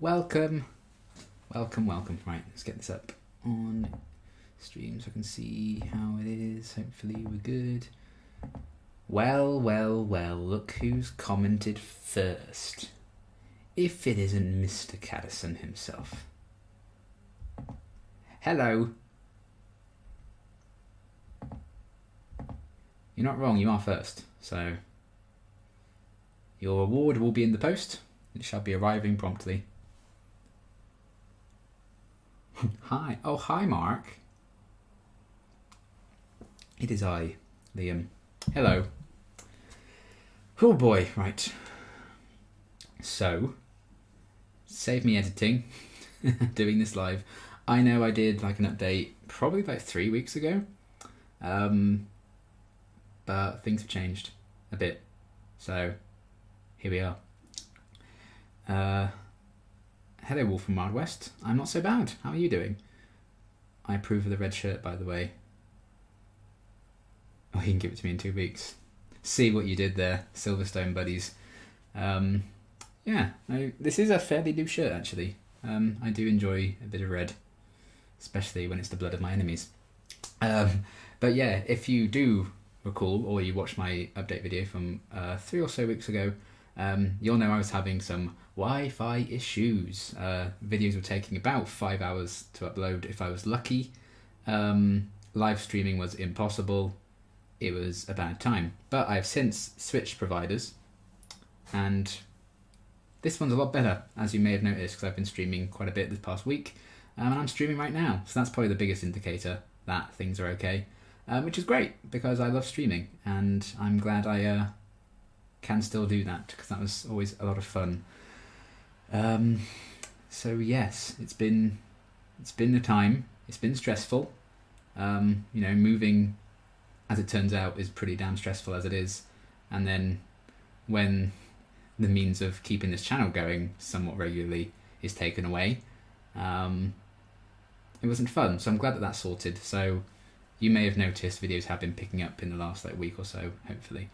Welcome. Welcome. Right, let's get this up on stream so I can see how it is. Hopefully we're good. Well, look who's commented first. If it isn't Mr. Caddison himself. Hello. You're not wrong, you are first. So, your reward will be in the post. It shall be arriving promptly. Hi. Oh, hi, Mark. It is I, Liam. Hello. Oh boy, right. So, save me editing, doing this live. I know I did like an update probably about 3 weeks ago, but things have changed a bit. So, here we are. Hello, Wolf from Wild West. I'm not so bad. How are you doing? I approve of the red shirt, by the way. Oh, he can give it to me in 2 weeks. See what you did there, Silverstone buddies. Yeah, this is a fairly new shirt, actually. I do enjoy a bit of red, especially when it's the blood of my enemies. But yeah, if you do recall, or you watched my update video from 3 or so weeks ago, you'll know I was having some Wi-Fi issues. Videos were taking about 5 hours to upload if I was lucky. Live streaming was impossible. It was a bad time. But I've since switched providers, and this one's a lot better, as you may have noticed, because I've been streaming quite a bit this past week, and I'm streaming right now. So that's probably the biggest indicator that things are okay, which is great, because I love streaming, and I'm glad I can still do that, because that was always a lot of fun. So yes, it's been a time. It's been stressful. Moving, as it turns out, is pretty damn stressful as it is. And then when the means of keeping this channel going somewhat regularly is taken away, it wasn't fun. So I'm glad that that's sorted. So you may have noticed videos have been picking up in the last week or so, hopefully.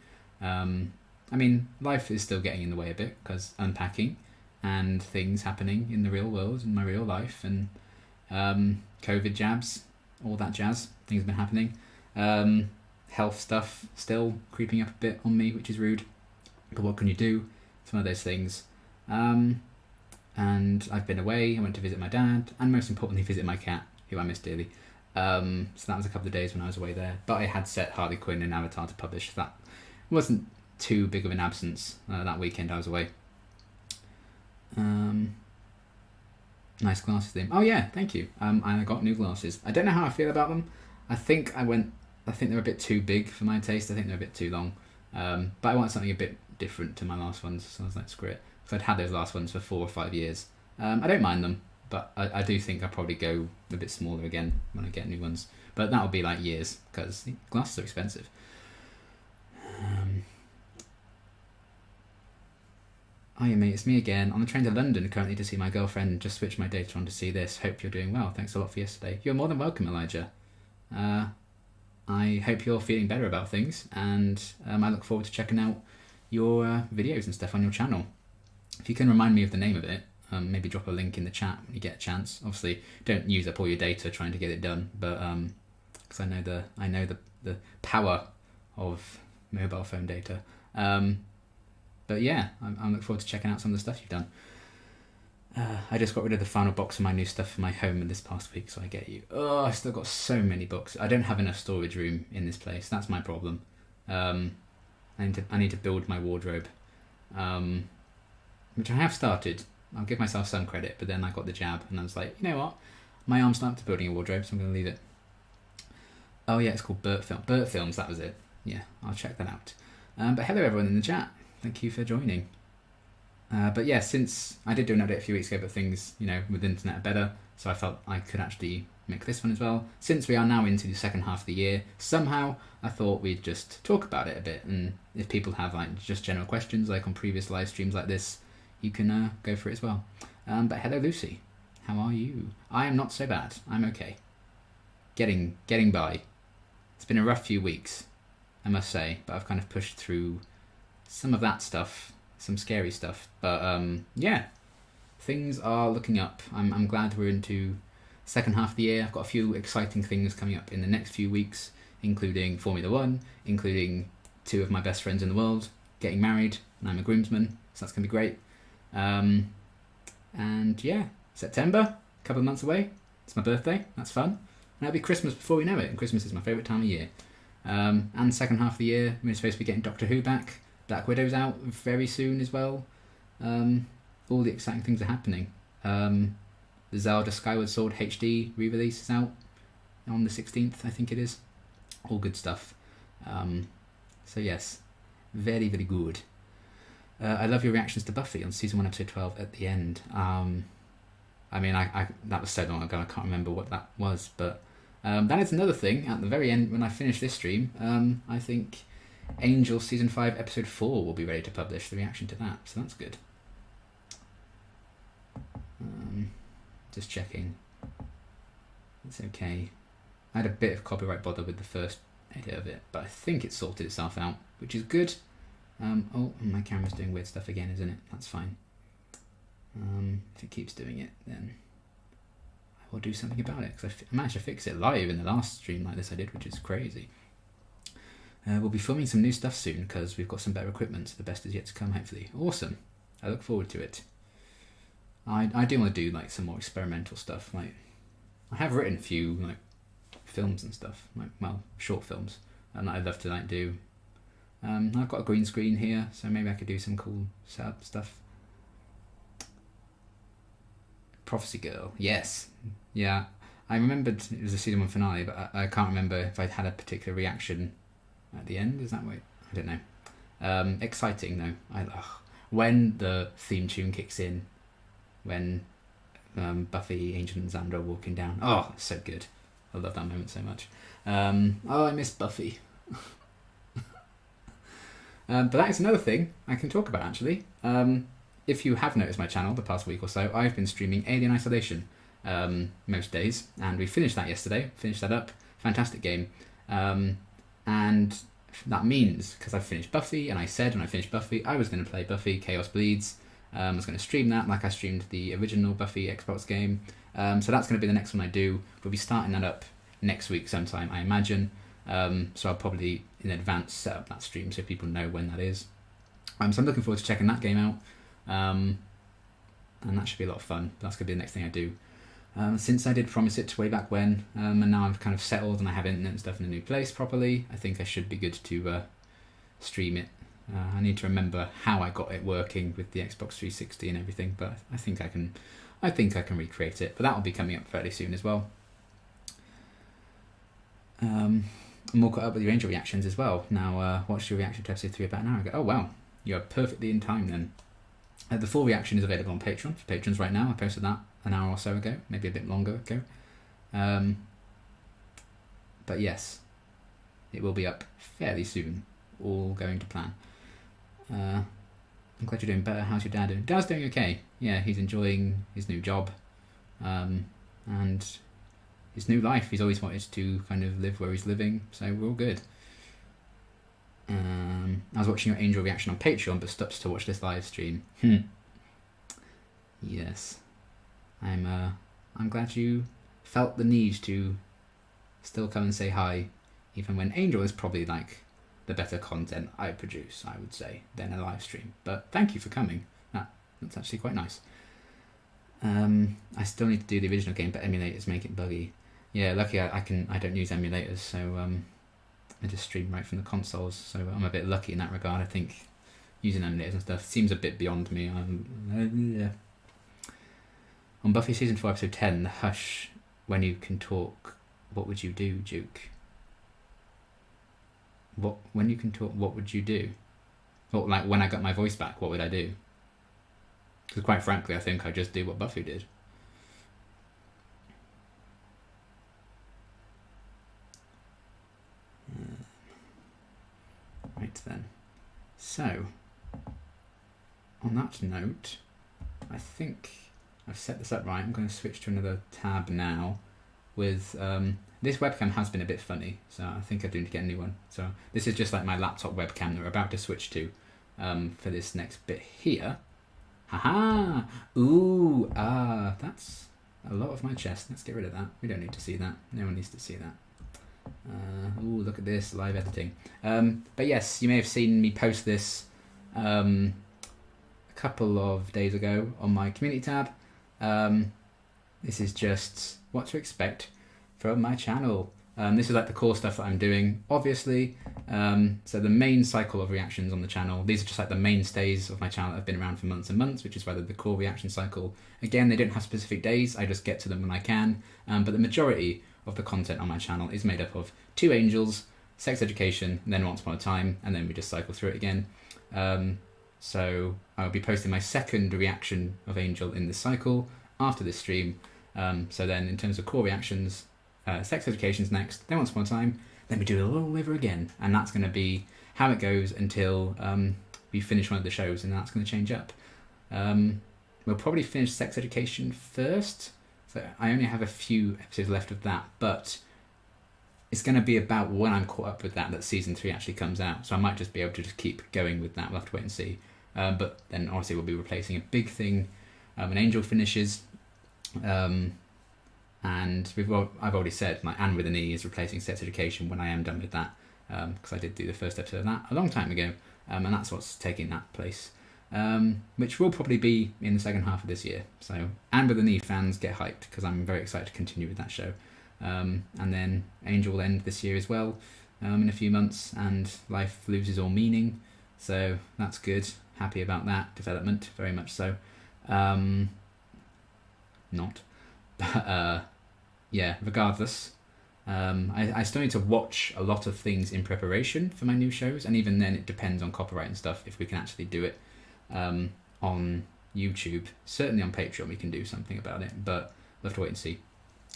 Life is still getting in the way a bit, because unpacking and things happening in the real world, in my real life, and COVID jabs, all that jazz, things have been happening. Health stuff still creeping up a bit on me, which is rude, but what can you do? It's one of those things. And I've been away. I went to visit my dad, and most importantly visit my cat, who I miss dearly. So that was a couple of days when I was away there, but I had set Harley Quinn and Avatar to publish. That wasn't too big of an absence that weekend I was away. Nice glasses theme. Oh yeah, thank you. I got new glasses. I don't know how I feel about them. I think they're a bit too big for my taste. I think they're a bit too long. But I want something a bit different to my last ones, so I was like, screw it. Because I'd had those last ones for 4 or 5 years. I don't mind them, but I do think I'll probably go a bit smaller again when I get new ones. But that'll be like years, because glasses are expensive. Hiya mate, it's me again. On the train to London currently to see my girlfriend. Just switched my data on to see this. Hope you're doing well. Thanks a lot for yesterday. You're more than welcome, Elijah. I hope you're feeling better about things, and I look forward to checking out your videos and stuff on your channel. If you can remind me of the name of it, maybe drop a link in the chat when you get a chance. Obviously, don't use up all your data trying to get it done, but because I know the power of mobile phone data. But yeah, I look forward to checking out some of the stuff you've done. I just got rid of the final box of my new stuff for my home in this past week, so I get you. Oh, I still got so many books. I don't have enough storage room in this place. That's my problem. I need to build my wardrobe, which I have started. I'll give myself some credit, but then I got the jab, and I was like, you know what? My arm's not up to building a wardrobe, so I'm going to leave it. Oh yeah, it's called Burt Films, that was it. Yeah, I'll check that out. But hello everyone in the chat. Thank you for joining. But yeah, since I did do an update a few weeks ago, but things, with the internet are better, so I felt I could actually make this one as well. Since we are now into the second half of the year, somehow I thought we'd just talk about it a bit, and if people have just general questions, like on previous live streams like this, you can go for it as well. But hello Lucy, how are you? I am not so bad. I'm okay. Getting by. It's been a rough few weeks, I must say, but I've kind of pushed through some of that stuff, some scary stuff, but yeah, things are looking up. I'm glad we're into second half of the year. I've got a few exciting things coming up in the next few weeks, including Formula One, including 2 of my best friends in the world getting married, and I'm a groomsman, so that's going to be great. And yeah, September, a couple of months away. It's my birthday, that's fun. And it'll be Christmas before we know it, and Christmas is my favourite time of year. And second half of the year, we're supposed to be getting Doctor Who back. Black Widow's out very soon as well. All the exciting things are happening. The Zelda Skyward Sword HD re-release is out on the 16th, I think it is. All good stuff. So yes, very, very good. I love your reactions to Buffy on season 1, episode 12 at the end. I mean, I that was so long ago, I can't remember what that was, but that is another thing. At the very end, when I finish this stream, I think Angel season 5, episode 4 will be ready to publish the reaction to that, so that's good. Just checking. It's okay. I had a bit of copyright bother with the first edit of it, but I think it sorted itself out, which is good. Oh, my camera's doing weird stuff again, isn't it? That's fine. If it keeps doing it, then I will do something about it, because I managed to fix it live in the last stream like this I did, which is crazy. We'll be filming some new stuff soon, because we've got some better equipment, so the best is yet to come, hopefully. Awesome. I look forward to it. I do want to do like some more experimental stuff. Like, I have written a few like films and stuff, like, well, short films, and I'd love to like do. I've got a green screen here, so maybe I could do some cool setup stuff. Prophecy Girl, yes, yeah. I remembered it was a season 1 finale, but I can't remember if I'd had a particular reaction at the end. Is that way? I don't know. Exciting though. When the theme tune kicks in, when Buffy, Angel and Xander are walking down. Oh, so good. I love that moment so much. Oh, I miss Buffy. But that is another thing I can talk about, actually. If you have noticed my channel the past week or so, I've been streaming Alien Isolation most days, and we finished that yesterday. Finished that up. Fantastic game. And that means, because I've finished Buffy, and I said when I finished Buffy, I was going to play Buffy Chaos Bleeds. I was going to stream that like I streamed the original Buffy Xbox game. So that's going to be the next one I do. We'll be starting that up next week sometime, I imagine. So I'll probably in advance set up that stream so people know when that is. So I'm looking forward to checking that game out. And that should be a lot of fun. That's going to be the next thing I do. Since I did promise it way back when, and now I've kind of settled and I have internet and stuff in a new place properly, I think I should be good to stream it. I need to remember how I got it working with the Xbox 360 and everything, but I think I can recreate it. But that will be coming up fairly soon as well. I'm all caught up with your Angel reactions as well. Now, watched your reaction to episode 3 about an hour ago. Oh wow, you're perfectly in time then. The full reaction is available on Patreon for patrons right now. I posted that an hour or so ago, maybe a bit longer ago. But yes, it will be up fairly soon, all going to plan. I'm glad you're doing better. How's your dad doing? Dad's doing okay. Yeah, he's enjoying his new job and his new life. He's always wanted to kind of live where he's living, so we're all good. I was watching your Angel reaction on Patreon, but stopped to watch this live stream. Yes, I'm glad you felt the need to still come and say hi, even when Angel is probably like the better content I produce, I would say, than a live stream. But thank you for coming. That's actually quite nice. I still need to do the original game, but emulators make it buggy. Yeah, lucky I don't use emulators, so I just stream right from the consoles, so I'm a bit lucky in that regard. I think using emulators and stuff seems a bit beyond me. On Buffy season 4 episode 10, the hush, when you can talk, what would you do, Duke? When you can talk, what would you do? Or like when I got my voice back, what would I do? Because quite frankly, I think I just do what Buffy did. Right then. So, on that note, I think I've set this up right. I'm going to switch to another tab now with... this webcam has been a bit funny, so I think I do need to get a new one. So this is just like my laptop webcam that we're about to switch to for this next bit here. Haha! Ooh! Ah, that's a lot of my chest. Let's get rid of that. We don't need to see that. No one needs to see that. Ooh, look at this, live editing. But yes, you may have seen me post this a couple of days ago on my community tab. This is just what to expect from my channel. This is like the core stuff that I'm doing, obviously. So the main cycle of reactions on the channel, these are just like the mainstays of my channel that have been around for months and months, which is whether the core reaction cycle. Again, they don't have specific days, I just get to them when I can. But the majority of the content on my channel is made up of 2 Angels, Sex Education, and then Once Upon a Time, and then we just cycle through it again. So I'll be posting my second reaction of Angel in this cycle after this stream. So then in terms of core reactions, Sex Education's next, then Once Upon a Time, then we do it all over again, and that's going to be how it goes until we finish one of the shows, and that's going to change up. We'll probably finish Sex Education first, so I only have a few episodes left of that, but it's going to be about when I'm caught up with that season 3 actually comes out, so I might just be able to just keep going with that. We'll have to wait and see. But then obviously we'll be replacing a big thing when Angel finishes. And I've already said, like, and with an E is replacing Sex Education when I am done with that, because I did do the first episode of that a long time ago, and that's what's taking that place, which will probably be in the second half of this year. So, and with an E fans, get hyped, because I'm very excited to continue with that show. And then Angel will end this year as well, in a few months, and life loses all meaning, so that's good. Happy about that development, very much so. Not. But yeah, regardless, I still need to watch a lot of things in preparation for my new shows, and even then it depends on copyright and stuff if we can actually do it on YouTube. Certainly on Patreon we can do something about it, but we'll have to wait and see.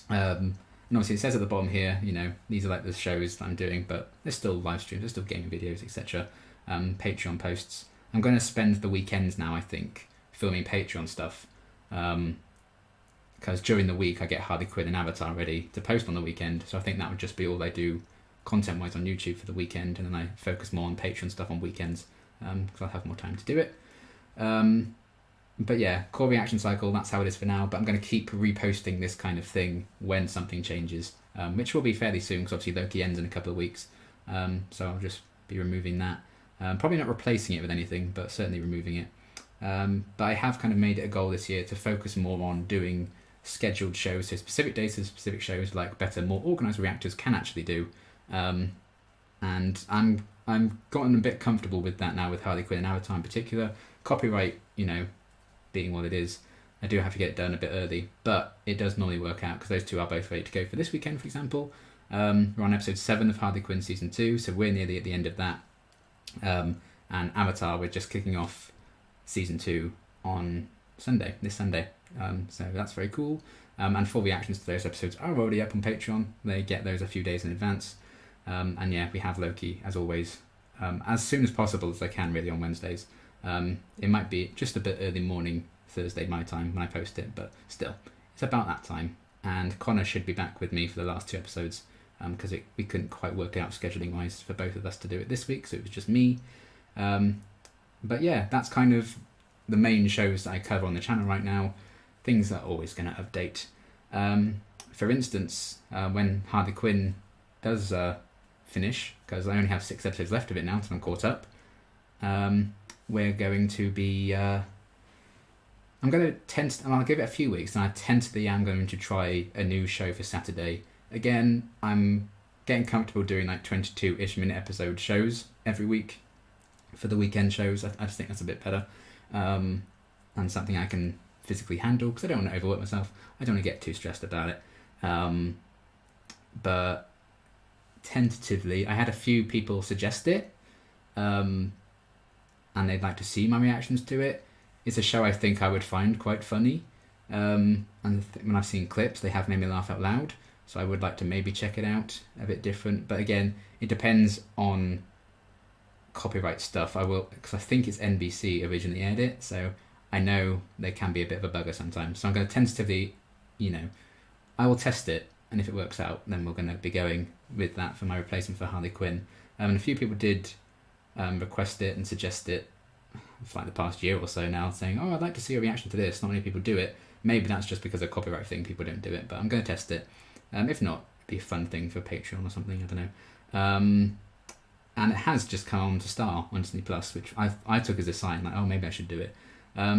And obviously it says at the bottom here, you know, these are like the shows that I'm doing, but there's still live streams, there's still gaming videos, etc. Patreon posts. I'm going to spend the weekends now, I think, filming Patreon stuff. Because during the week I get Harley Quinn and Avatar ready to post on the weekend, so I think that would just be all I do content-wise on YouTube for the weekend, and then I focus more on Patreon stuff on weekends, because I'll have more time to do it. But yeah, core reaction cycle, that's how it is for now, but I'm going to keep reposting this kind of thing when something changes, which will be fairly soon, because obviously Loki ends in a couple of weeks, so I'll just be removing that. Probably not replacing it with anything, but certainly removing it. But I have kind of made it a goal this year to focus more on doing scheduled shows, so specific days to specific shows, like better, more organised reactors can actually do. And I'm gotten a bit comfortable with that now with Harley Quinn and Avatar in particular. Copyright, you know, being what it is, I do have to get it done a bit early, but it does normally work out because those two are both ready to go for this weekend, for example. We're on episode 7 of Harley Quinn season 2, so we're nearly at the end of that. And Avatar, we're just kicking off season 2 on Sunday, this Sunday. So that's very cool. And full reactions to those episodes are already up on Patreon. They get those a few days in advance. And yeah, we have Loki, as always, as soon as possible as I can, really, on Wednesdays. It might be just a bit early morning Thursday my time when I post it, but still, it's about that time. And Connor should be back with me for the last 2 episodes, because we couldn't quite work it out scheduling wise for both of us to do it this week, so it was just me. But yeah, that's kind of the main shows that I cover on the channel right now. Things that are always going to update. For instance, when Harley Quinn does finish, because I only have 6 episodes left of it now, so I'm caught up, we're going to be... I'm going to and I'll give it a few weeks, and I tentatively am going to try a new show for Saturday. Again, I'm getting comfortable doing like 22-ish minute episode shows every week for the weekend shows. I just think that's a bit better, and something I can physically handle, because I don't want to overwork myself. I don't want to get too stressed about it. But tentatively, I had a few people suggest it, and they'd like to see my reactions to it. It's a show I think I would find quite funny, and when I've seen clips, they have made me laugh out loud, so I would like to maybe check it out, a bit different. But again, it depends on copyright stuff. I will, because I think it's NBC originally aired it, so I know they can be a bit of a bugger sometimes. So I'm going to tentatively, you know, I will test it, and if it works out, then we're going to be going with that for my replacement for Harley Quinn. And a few people did request it and suggest it. for like the past year or so now, saying, oh, I'd like to see a reaction to this. Not many people do it. Maybe that's just because of a copyright thing, people don't do it, but I'm going to test it. If not, it'd be a fun thing for Patreon or something, I don't know. And it has just come on to Star on Disney Plus, which I took as a sign, like, oh, maybe I should do it.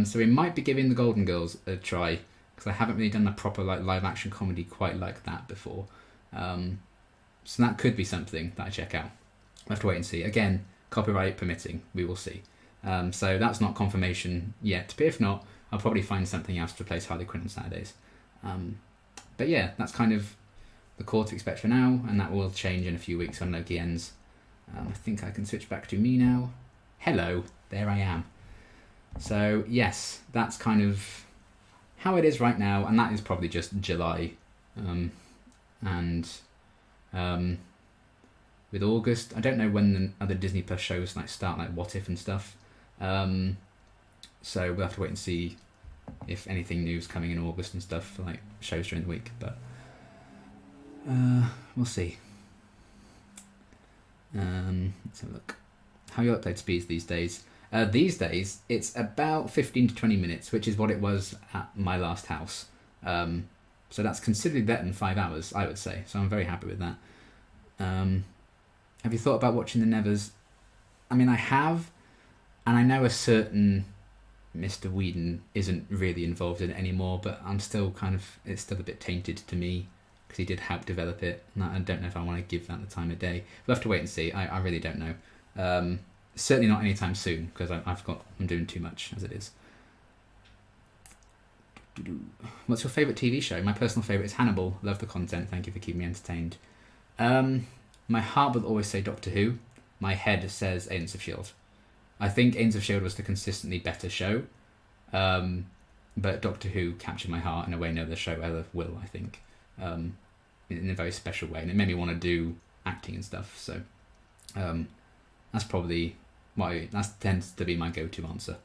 So we might be giving the Golden Girls a try, because I haven't really done a proper like live action comedy quite like that before. So that could be something that I check out. We'll have to wait and see. Again, copyright permitting, we will see. So that's not confirmation yet, but if not, I'll probably find something else to replace Harley Quinn on Saturdays. But yeah, that's kind of the core to expect for now, and that will change in a few weeks when Loki ends. I think I can switch back to me now. Hello, there I am. So yes, that's kind of how it is right now, and that is probably just July. With August, I don't know when the other Disney Plus shows like start, like What If and stuff. So we'll have to wait and see if anything new's coming in August and stuff for like shows during the week. But we'll see. Let's have a look. How your upload speeds these days? These days, it's about 15 to 20 minutes, which is what it was at my last house. So that's considerably better than 5 hours, I would say. So I'm very happy with that. Have you thought about watching The Nevers? I mean, I have, and I know a certain Mr. Whedon isn't really involved in it anymore, but I'm still it's still a bit tainted to me, because he did help develop it, and I don't know if I want to give that the time of day. We'll have to wait and see. I really don't know. Certainly not anytime soon, because I'm doing too much as it is. What's your favourite TV show? My personal favourite is Hannibal. Love the content. Thank you for keeping me entertained. My heart will always say Doctor Who. My head says Agents of S.H.I.E.L.D. I think Agents of S.H.I.E.L.D. was the consistently better show. But Doctor Who captured my heart in a way no other show ever will, I think. In a very special way. And it made me want to do acting and stuff. So that's probably that tends to be my go-to answer.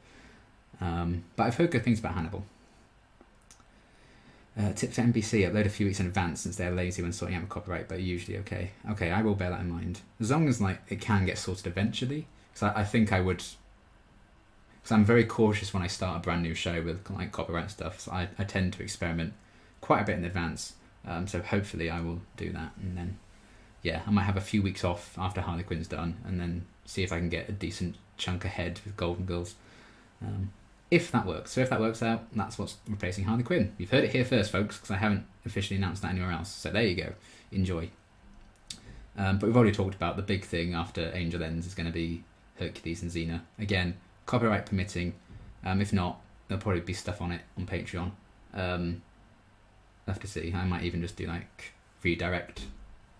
But I've heard good things about Hannibal. Tip for NBC, upload a few weeks in advance since they're lazy when sorting out copyright, but usually okay. Okay, I will bear that in mind. As long as it can get sorted eventually. Because I think I would... Because I'm very cautious when I start a brand new show with copyright stuff. So I tend to experiment quite a bit in advance. So hopefully I will do that. And then, yeah, I might have a few weeks off after Harley Quinn's done. And then see if I can get a decent chunk ahead with Golden Girls. If that works. So if that works out, that's what's replacing Harley Quinn. You've heard it here first, folks, because I haven't officially announced that anywhere else. So there you go. Enjoy. But we've already talked about the big thing after Angel ends is going to be Hercules and Xena. Again, copyright permitting. If not, there'll probably be stuff on it on Patreon. I'll have to see. I might even just do redirect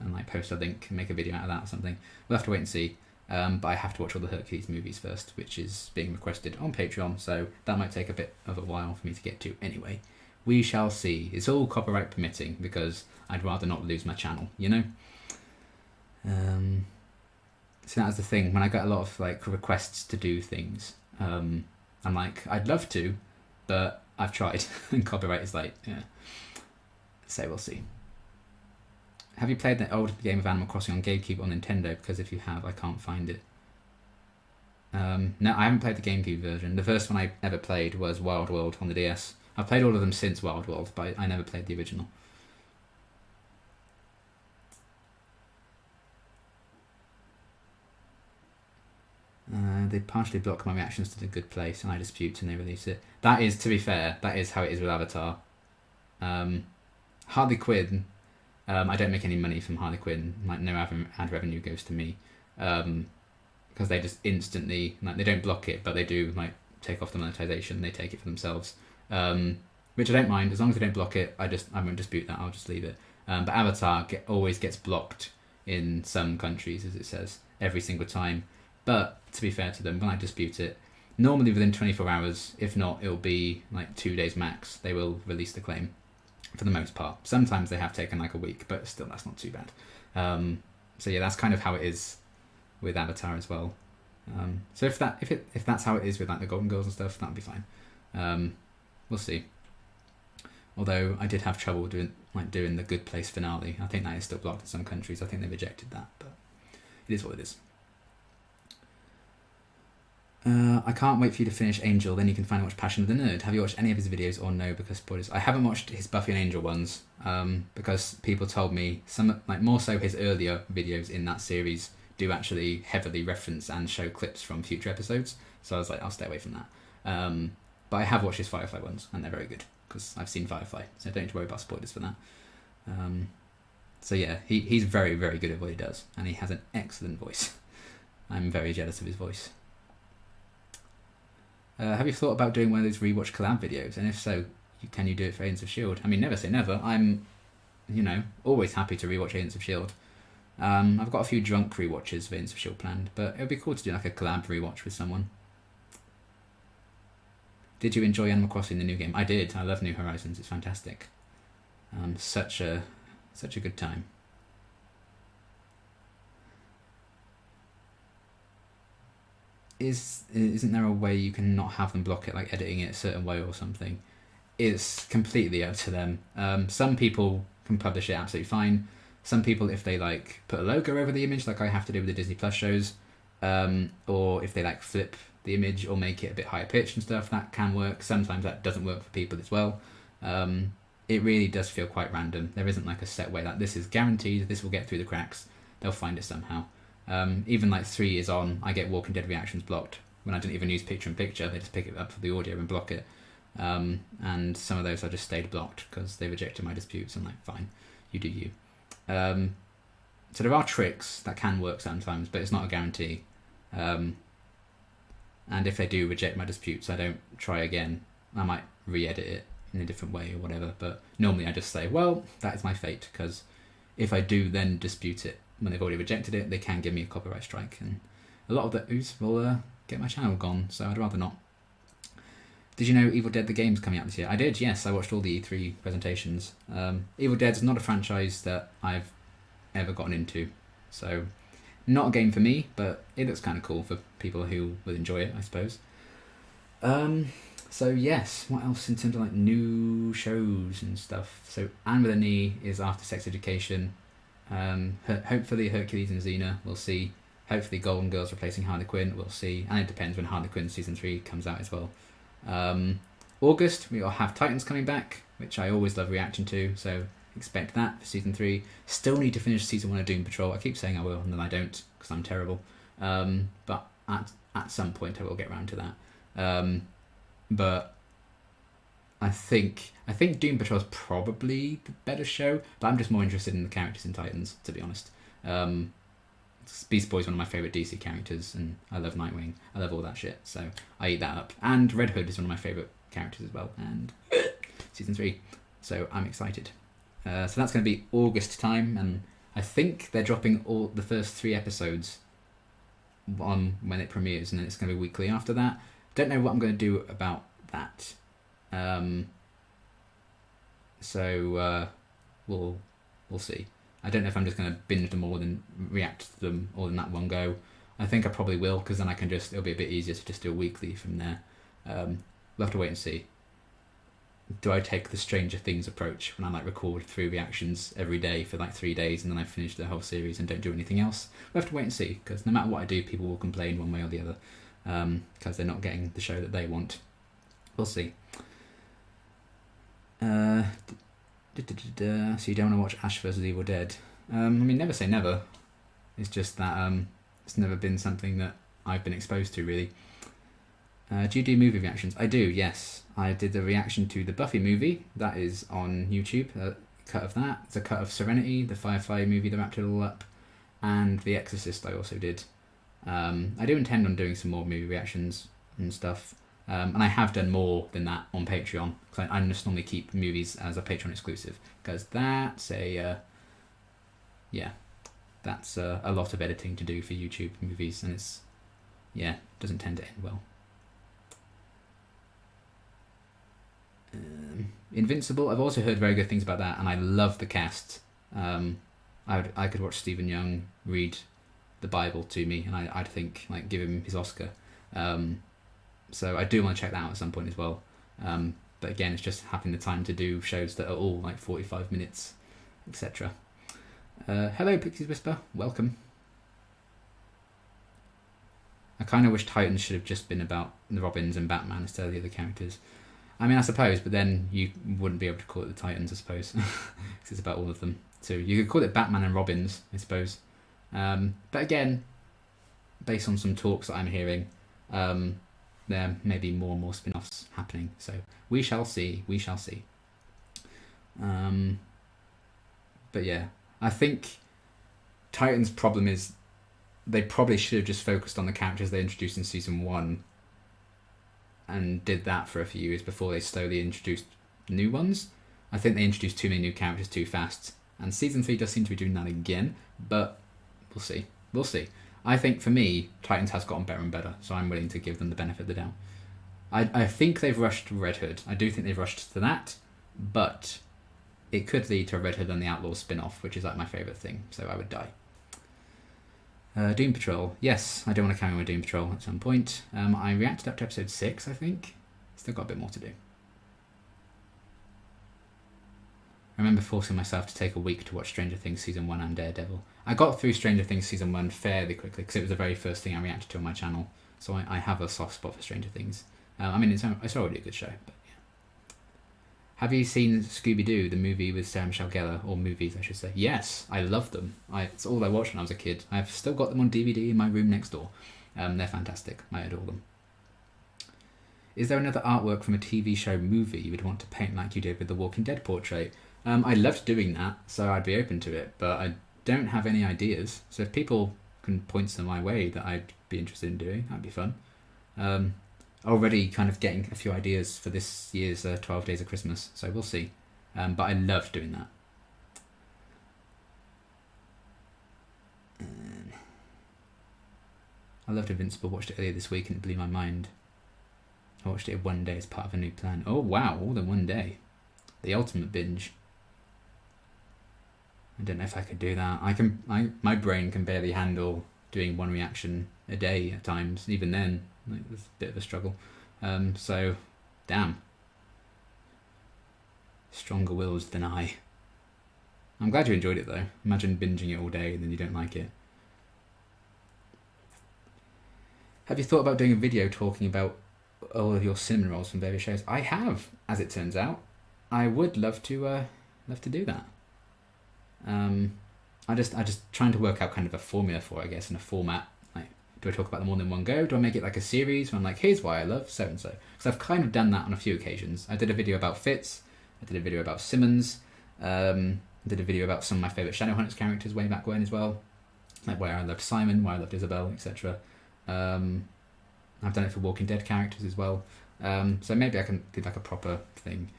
and post a link and make a video out of that or something. We'll have to wait and see. But I have to watch all the Hercules movies first, which is being requested on Patreon, so that might take a bit of a while for me to get to anyway. We shall see. It's all copyright permitting, because I'd rather not lose my channel, you know? So that's the thing. When I get a lot of requests to do things, I'm like, I'd love to, but I've tried, and copyright is yeah. So we'll see. Have you played the old game of Animal Crossing on GameCube or Nintendo? Because if you have, I can't find it. No, I haven't played the GameCube version. The first one I ever played was Wild World on the DS. I've played all of them since Wild World, but I never played the original. They partially block my reactions to The Good Place, and I dispute and they release it. That is, to be fair, that is how it is with Avatar. Harley Quinn... I don't make any money from Harley Quinn. No ad revenue goes to me, because they just instantly they don't block it, but they do take off the monetization. They take it for themselves, which I don't mind as long as they don't block it. I won't dispute that. I'll just leave it. But Avatar always gets blocked in some countries, as it says, every single time. But to be fair to them, when I dispute it, normally within 24 hours, if not, it'll be 2 days max. They will release the claim. For the most part. Sometimes they have taken a week, but still that's not too bad. So yeah, that's kind of how it is with Avatar as well. So if that's how it is with the Golden Girls and stuff, that'll be fine. We'll see. Although I did have trouble doing the Good Place finale. I think that is still blocked in some countries. I think they rejected that, but it is what it is. I can't wait for you to finish Angel, then you can finally watch Passion of the Nerd. Have you watched any of his videos or no? Because spoilers. I haven't watched his Buffy and Angel ones, because people told me some, like more so his earlier videos in that series do actually heavily reference and show clips from future episodes. So I was like, I'll stay away from that. But I have watched his Firefly ones, and they're very good because I've seen Firefly, so don't need to worry about spoilers for that. So yeah, he's very, very good at what he does, and he has an excellent voice. I'm very jealous of his voice. Have you thought about doing one of those rewatch collab videos? And if so, can you do it for Agents of S.H.I.E.L.D.? I mean, never say never. I'm, always happy to rewatch Agents of S.H.I.E.L.D. I've got a few drunk rewatches of Agents of S.H.I.E.L.D. planned, but it would be cool to do like a collab rewatch with someone. Did you enjoy Animal Crossing, the new game? I did. I love New Horizons. It's fantastic. Such a good time. Isn't there a way you can not have them block it, like editing it a certain way or something? It's completely up to them. Some people can publish it absolutely fine. Some people, if they like put a logo over the image, like I have to do with the Disney Plus shows, or if they like flip the image or make it a bit higher pitched and stuff, that can work. Sometimes that doesn't work for people as well. It really does feel quite random. There isn't like a set way that this is guaranteed, this will get through the cracks. They'll find it somehow. Even like 3 years on, I get Walking Dead reactions blocked when I didn't even use picture-in-picture. They just pick it up for the audio and block it. And some of those I just stayed blocked because they rejected my disputes. I'm like, fine, you do you. So there are tricks that can work sometimes, but it's not a guarantee. And if they do reject my disputes, I don't try again. I might re-edit it in a different way or whatever, but normally I just say, well, that is my fate, because if I do then dispute it when they've already rejected it, they can give me a copyright strike, and a lot of those will get my channel gone, so I'd rather not. Did you know Evil Dead the game's coming out this year? I did, yes. I watched all the E3 presentations. Evil Dead's not a franchise that I've ever gotten into, so not a game for me, but it looks kind of cool for people who will enjoy it, I suppose. So yes, what else in terms of like new shows and stuff? So Anne with a Knee is after Sex Education. Hopefully Hercules and Xena, we'll see. Hopefully Golden Girls replacing Harley Quinn, we'll see. And it depends when Harley Quinn Season 3 comes out as well. August, we'll have Titans coming back, which I always love reacting to, so expect that for Season 3. Still need to finish Season 1 of Doom Patrol. I keep saying I will, and then I don't, because I'm terrible. But at some point I will get around to that. But I think Doom Patrol is probably the better show, but I'm just more interested in the characters in Titans, to be honest. Beast Boy's one of my favourite DC characters, and I love Nightwing. I love all that shit, so I eat that up. And Red Hood is one of my favourite characters as well, and Season 3, so I'm excited. So that's going to be August time, and I think they're dropping all the first 3 episodes on when it premieres, and then it's going to be weekly after that. Don't know what I'm going to do about that. So we'll see. I don't know if I'm just going to binge them all and react to them all in that one go. I think I probably will, because then it'll be a bit easier to just do a weekly from there. We'll have to wait and see. Do I take the Stranger Things approach when I like record 3 reactions every day for like 3 days and then I finish the whole series and don't do anything else? We'll have to wait and see, because no matter what I do, people will complain one way or the other, because they're not getting the show that they want. We'll see. So you don't want to watch Ash vs Evil Dead? I mean, never say never. It's just that it's never been something that I've been exposed to, really. Do you do movie reactions? I do, yes. I did the reaction to the Buffy movie. That is on YouTube. A cut of that. It's a cut of Serenity, the Firefly movie that wrapped it all up. And The Exorcist I also did. I do intend on doing some more movie reactions and stuff. And I have done more than that on Patreon, because I just normally keep movies as a Patreon exclusive, because that's that's a lot of editing to do for YouTube movies, and doesn't tend to end well. Invincible, I've also heard very good things about that, and I love the cast. I could watch Stephen Young read the Bible to me, and I'd think like give him his Oscar. So I do want to check that out at some point as well. But again, it's just having the time to do shows that are all like 45 minutes, etc. Hello, Pixie's Whisper. Welcome. I kind of wish Titans should have just been about the Robins and Batman instead of the other characters. I mean, I suppose, but then you wouldn't be able to call it the Titans, I suppose, because it's about all of them. So you could call it Batman and Robins, I suppose. But again, based on some talks that I'm hearing, there may be more and more spin-offs happening. So we shall see. We shall see. But yeah, I think Titans' problem is they probably should have just focused on the characters they introduced in season 1 and did that for a few years before they slowly introduced new ones. I think they introduced too many new characters too fast, and season 3 does seem to be doing that again, but we'll see. We'll see. I think for me, Titans has gotten better and better, so I'm willing to give them the benefit of the doubt. I think they've rushed Red Hood. I do think they've rushed to that, but it could lead to a Red Hood and the Outlaws spin-off, which is like my favourite thing, so I would die. Doom Patrol. Yes, I do want to carry on with Doom Patrol at some point. I reacted up to episode 6, I think. Still got a bit more to do. I remember forcing myself to take a week to watch Stranger Things Season 1 and Daredevil. I got through Stranger Things Season 1 fairly quickly because it was the very first thing I reacted to on my channel. So I have a soft spot for Stranger Things. I mean, it's already a good show, but yeah. Have you seen Scooby-Doo, the movie with Sarah Michelle Gellar, or movies, I should say? Yes, I love them. It's all I watched when I was a kid. I've still got them on DVD in my room next door. They're fantastic. I adore them. Is there another artwork from a TV show movie you would want to paint like you did with the Walking Dead portrait? I loved doing that, so I'd be open to it, but I don't have any ideas. So if people can point some my way that I'd be interested in doing, that'd be fun. Already kind of getting a few ideas for this year's 12 Days of Christmas, so we'll see. But I loved doing that. I loved Invincible, watched it earlier this week and it blew my mind. I watched it in one day as part of a new plan. Oh wow, all in one day. The ultimate binge. I don't know if I could do that. My brain can barely handle doing one reaction a day at times. Even then, it's a bit of a struggle. So, damn. Stronger wills than I. I'm glad you enjoyed it though. Imagine binging it all day and then you don't like it. Have you thought about doing a video talking about all of your cinnamon rolls from various shows? I have, as it turns out. I would love to do that. I just trying to work out kind of a formula for it, I guess, and a format. Like, do I talk about them all in one go? Do I make it like a series where I'm like, here's why I love so and so? Because I've kind of done that on a few occasions. I did a video about Fitz. I did a video about Simmons. I did a video about some of my favourite Shadowhunters characters way back when as well, like where I loved Simon, where I loved Isabel, etc. I've done it for Walking Dead characters as well. So maybe I can do like a proper thing.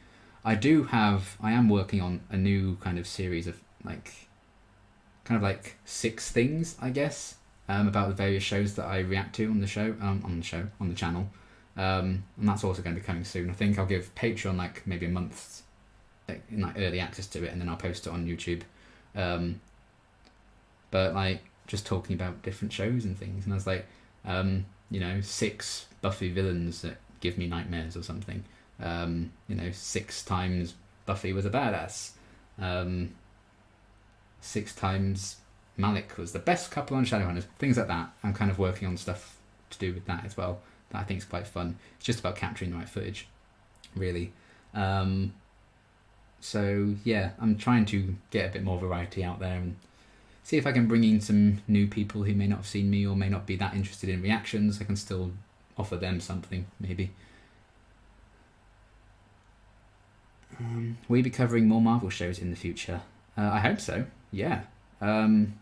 I am working on a new kind of series of kind of like 6 things, I guess, about the various shows that I react to on the channel. And that's also going to be coming soon. I think I'll give Patreon like maybe a month's early access to it, and then I'll post it on YouTube. But like just talking about different shows and things, and I was like, 6 Buffy villains that give me nightmares or something. 6 times Buffy was a badass. 6 times Malik was the best couple on Shadowhunters. Things like that. I'm kind of working on stuff to do with that as well. That I think is quite fun. It's just about capturing the right footage, really. So yeah, I'm trying to get a bit more variety out there and see if I can bring in some new people who may not have seen me or may not be that interested in reactions. I can still offer them something, maybe. Will you be covering more Marvel shows in the future? I hope so, yeah. Don't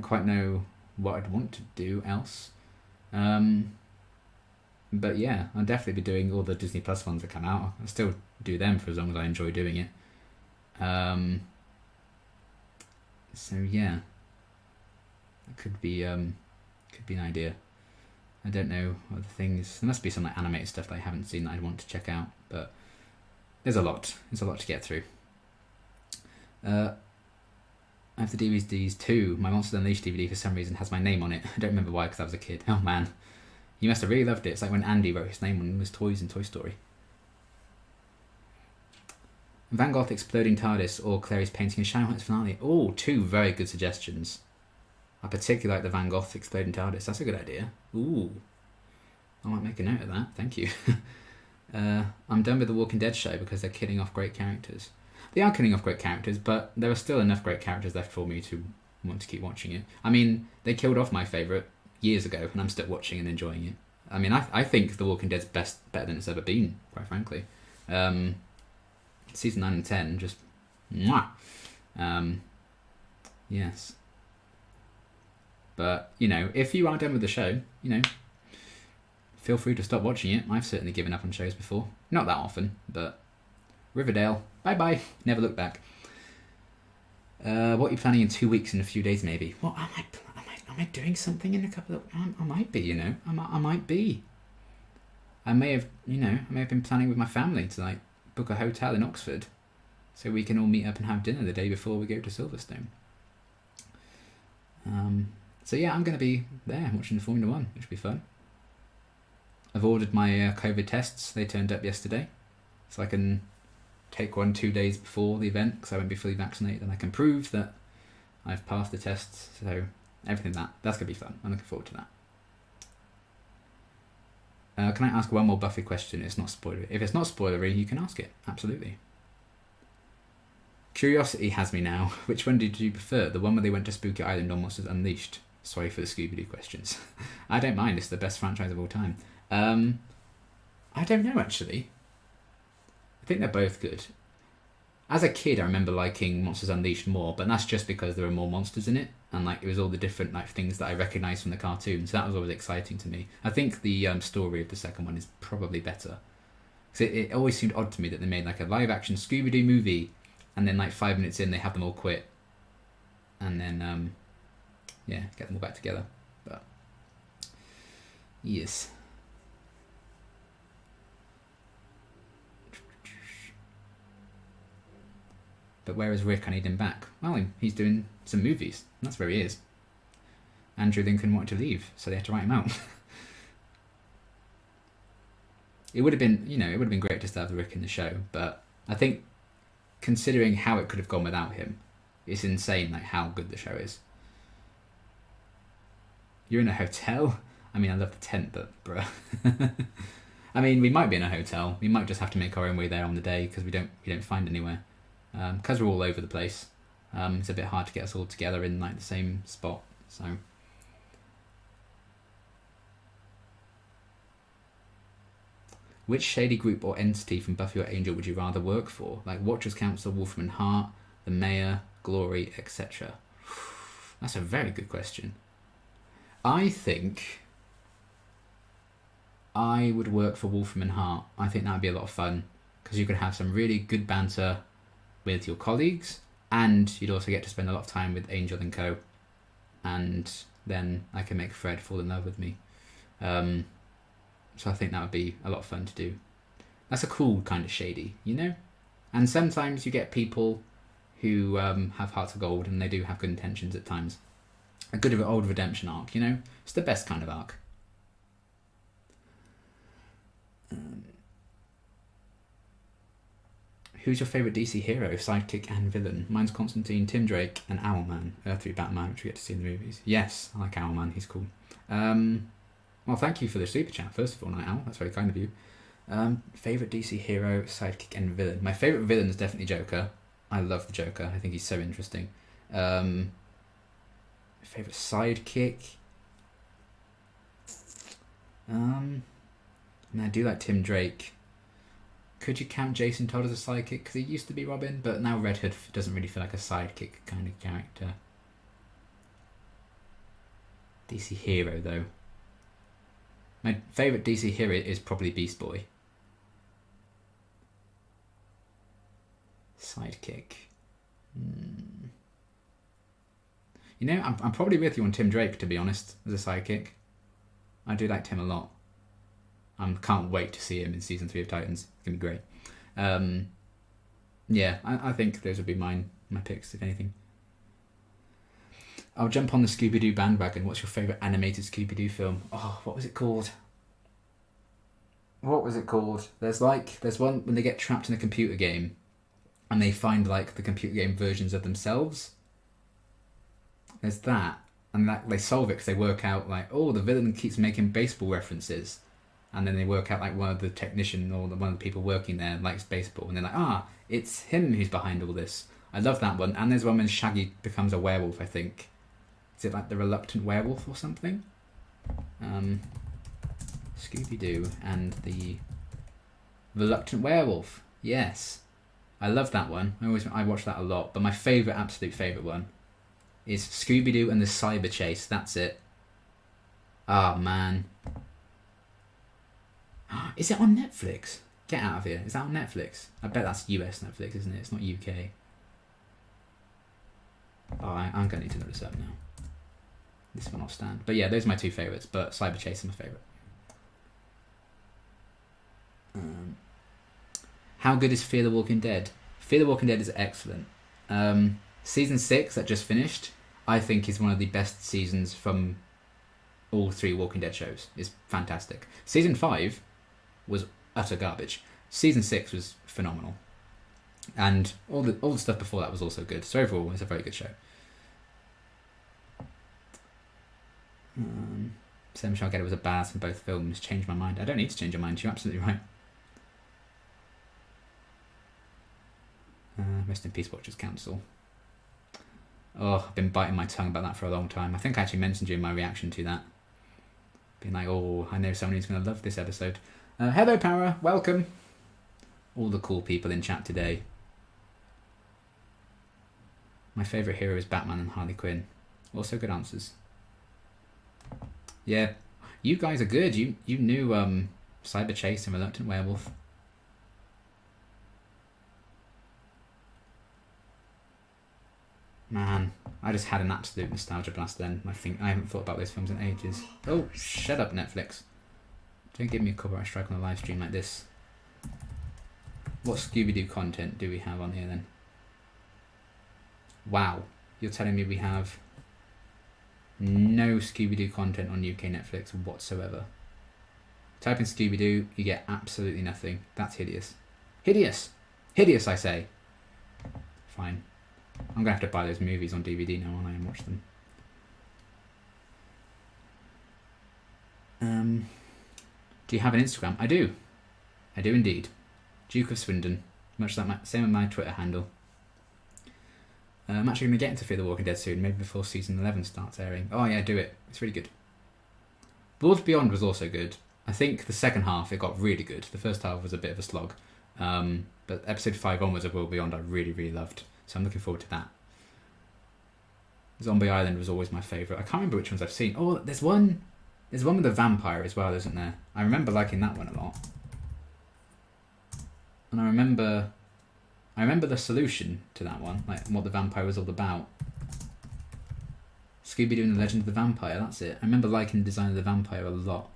quite know what I'd want to do else. But yeah, I'll definitely be doing all the Disney Plus ones that come out. I'll still do them for as long as I enjoy doing it. So yeah, that could be an idea. I don't know other things. There must be some like animated stuff that I haven't seen that I'd want to check out, but there's a lot to get through. I have the DVDs too. My Monsters Unleashed DVD for some reason has my name on it. I don't remember why, because I was a kid. Oh man, you must have really loved it. It's like when Andy wrote his name on his toys in Toy Story. Van Gogh exploding TARDIS or Clary's painting in Shadowhunters finale. Oh, 2 very good suggestions. I particularly like the Van Gogh exploding TARDIS. That's a good idea. Ooh. I might make a note of that. Thank you. I'm done with the Walking Dead show because they're killing off great characters. They are killing off great characters, but there are still enough great characters left for me to want to keep watching it. I mean, they killed off my favourite years ago, and I'm still watching and enjoying it. I mean, I think The Walking Dead's better than it's ever been, quite frankly. Season 9 and 10, just mwah. Yes. But, you know, if you are done with the show, you know, feel free to stop watching it. I've certainly given up on shows before. Not that often, but Riverdale, bye-bye. Never look back. What are you planning in 2 weeks and a few days, maybe? What am I doing something in a couple of... I might be, you know. I might be. I may have been planning with my family to, like, book a hotel in Oxford so we can all meet up and have dinner the day before we go to Silverstone. So yeah, I'm going to be there watching the Formula 1, which will be fun. I've ordered my COVID tests. They turned up yesterday. So I can take one 2 days before the event because I won't be fully vaccinated, and I can prove that I've passed the tests. So everything that's going to be fun. I'm looking forward to that. Can I ask one more Buffy question? It's not spoilery. If it's not spoilery, you can ask it. Absolutely. Curiosity has me now. Which one did you prefer? The one where they went to Spooky Island or Monsters Unleashed? Sorry for the Scooby-Doo questions. I don't mind. It's the best franchise of all time. I don't know, actually. I think they're both good. As a kid, I remember liking Monsters Unleashed more, but that's just because there were more monsters in it, and like it was all the different like things that I recognised from the cartoon. So that was always exciting to me. I think the story of the second one is probably better. Because it always seemed odd to me that they made like a live-action Scooby-Doo movie, and then like 5 minutes in, they have them all quit, and then get them all back together. But yes. But where is Rick? I need him back. Well, he's doing some movies. That's where he is. Andrew Lincoln wanted to leave, so they had to write him out. It would have been great just to have Rick in the show, but I think considering how it could have gone without him, it's insane like how good the show is. You're in a hotel? I mean, I love the tent, but bruh. I mean, we might be in a hotel. We might just have to make our own way there on the day because we don't find anywhere. Because we're all over the place, it's a bit hard to get us all together in like the same spot. So, which shady group or entity from Buffy or Angel would you rather work for? Like Watchers Council, Wolfram and Hart, the Mayor, Glory, etc. That's a very good question. I think I would work for Wolfram and Hart. I think that would be a lot of fun because you could have some really good banter with your colleagues, and you'd also get to spend a lot of time with Angel and co, and then I can make Fred fall in love with me. So I think that would be a lot of fun to do. That's a cool kind of shady, you know? And sometimes you get people who have hearts of gold, and they do have good intentions at times. A good old redemption arc, you know? It's the best kind of arc. Who's your favourite DC hero, sidekick and villain? Mine's Constantine, Tim Drake and Owlman. Earth 3 Batman, which we get to see in the movies. Yes, I like Owlman, he's cool. Well, thank you for the super chat, first of all, Night Owl. That's very kind of you. Favourite DC hero, sidekick and villain. My favourite villain is definitely Joker. I love the Joker. I think he's so interesting. Favourite sidekick? And I do like Tim Drake. Could you count Jason Todd as a sidekick? Because he used to be Robin, but now Red Hood doesn't really feel like a sidekick kind of character. DC hero, though. My favourite DC hero is probably Beast Boy. Sidekick. You know, I'm probably with you on Tim Drake, to be honest, as a sidekick. I do like Tim a lot. I can't wait to see him in season 3 of Titans. It's going to be great. I think those would be my picks, if anything. I'll jump on the Scooby-Doo bandwagon. What's your favourite animated Scooby-Doo film? Oh, what was it called? There's one when they get trapped in a computer game and they find like the computer game versions of themselves. There's that. and like they solve it because they work out like, oh, the villain keeps making baseball references, and then they work out like one of the technician or one of the people working there likes baseball, and they're like, it's him who's behind all this. I love that one. And there's one when Shaggy becomes a werewolf, I think. Is it like the reluctant werewolf or something? Scooby-Doo and the reluctant werewolf. Yes, I love that one. I watch that a lot. But my absolute favourite one is Scooby-Doo and the Cyber Chase. That's it. Oh man. Is it on Netflix? Get out of here. Is that on Netflix? I bet that's US Netflix, isn't it? It's not UK. Oh, I'm going to need to look this up now. This one I'll stand. But yeah, those are my two favourites. But Cyber Chase is my favourite. How good is Fear the Walking Dead? Fear the Walking Dead is excellent. Season 6 that just finished, I think is one of the best seasons from all 3 Walking Dead shows. It's fantastic. Season 5 was utter garbage. Season 6 was phenomenal. And all the stuff before that was also good. So overall, it's a very good show. Sarah Michelle Gellar was a badass in both films. Changed my mind. I don't need to change your mind. You're absolutely right. Rest in peace, Watchers Council. Oh, I've been biting my tongue about that for a long time. I think I actually mentioned you in my reaction to that. Being like, oh, I know someone who's going to love this episode. Hello, Para. Welcome. All the cool people in chat today. My favourite hero is Batman and Harley Quinn. Also good answers. Yeah, you guys are good. You knew Cyber Chase and Reluctant Werewolf. Man, I just had an absolute nostalgia blast then. I think I haven't thought about those films in ages. Oh, shut up, Netflix. Don't give me a copyright strike on a live stream like this. What Scooby-Doo content do we have on here then? Wow, you're telling me we have no Scooby-Doo content on UK Netflix whatsoever. Type in Scooby-Doo, you get absolutely nothing. That's hideous. Hideous! Hideous, I say. Fine. I'm going to have to buy those movies on DVD now, aren't I, and watch them. Do you have an Instagram? I do. I do indeed. Duke of Swindon. Much like same with my Twitter handle. I'm actually going to get into Fear the Walking Dead soon, maybe before season 11 starts airing. Oh yeah, do it. It's really good. Worlds Beyond was also good. I think the second half, it got really good. The first half was a bit of a slog. But episode 5 onwards of World Beyond I really, really loved. So I'm looking forward to that. Zombie Island was always my favourite. I can't remember which ones I've seen. Oh, there's one with a vampire as well, isn't there? I remember liking that one a lot. And I remember the solution to that one, like what the vampire was all about. Scooby-Doo and the Legend of the Vampire, that's it. I remember liking the design of the vampire a lot.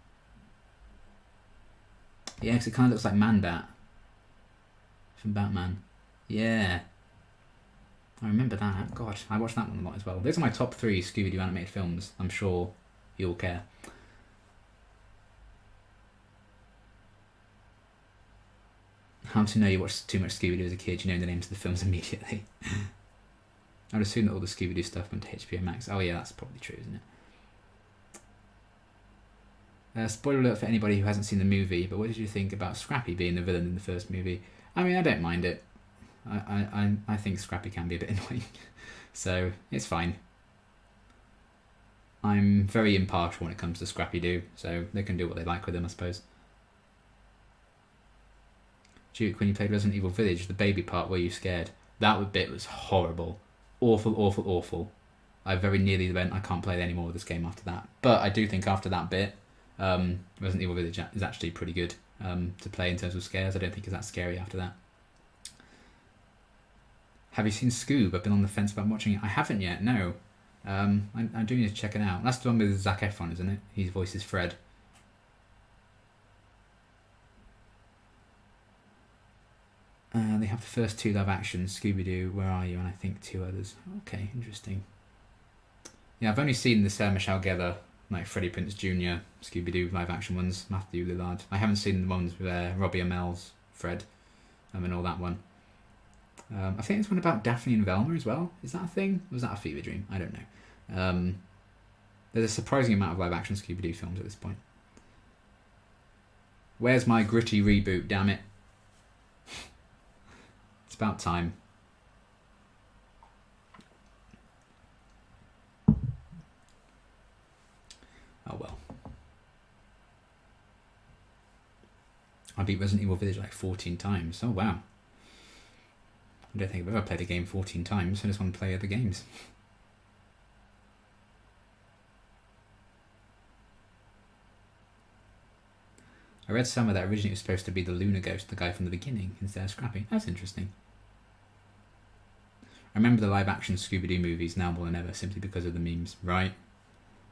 Yeah, because it kind of looks like Man-Bat from Batman. Yeah. I remember that. God, I watched that one a lot as well. Those are my top 3 Scooby-Doo animated films. I'm sure you'll care. How to know you watched too much Scooby-Doo as a kid? You know the names of the films immediately. I would assume that all the Scooby-Doo stuff went to HBO Max. Oh yeah, that's probably true, isn't it? Spoiler alert for anybody who hasn't seen the movie, but what did you think about Scrappy being the villain in the first movie? I mean, I don't mind it. I think Scrappy can be a bit annoying, so it's fine. I'm very impartial when it comes to Scrappy-Doo, so they can do what they like with him, I suppose. Duke, when you played Resident Evil Village, the baby part, were you scared? That bit was horrible. Awful, awful, awful. I very nearly went, I can't play any more of this game after that. But I do think after that bit, Resident Evil Village is actually pretty good to play in terms of scares. I don't think it's that scary after that. Have you seen Scoob? I've been on the fence about watching it. I haven't yet, no. I do need to check it out. That's the one with Zac Efron, isn't it? His voice is Fred. They have the first 2 live actions, Scooby-Doo, Where Are You, and I think 2 others. Okay, interesting. Yeah, I've only seen the Sarah Michelle Gellar, like Freddie Prinze Jr., Scooby-Doo live action ones, Matthew Lillard. I haven't seen the ones with Robbie Amell's Fred, and all that one. I think there's one about Daphne and Velma as well. Is that a thing? Or was that a fever dream? I don't know. There's a surprising amount of live-action Scooby-Doo films at this point. Where's my gritty reboot, damn it? It's about time. Oh well. I beat Resident Evil Village like 14 times. Oh wow. I don't think I've ever played a game 14 times. I just want to play other games. I read somewhere that originally it was supposed to be the Lunar Ghost, the guy from the beginning, instead of Scrappy. That's interesting. I remember the live-action Scooby-Doo movies now more than ever, simply because of the memes, right?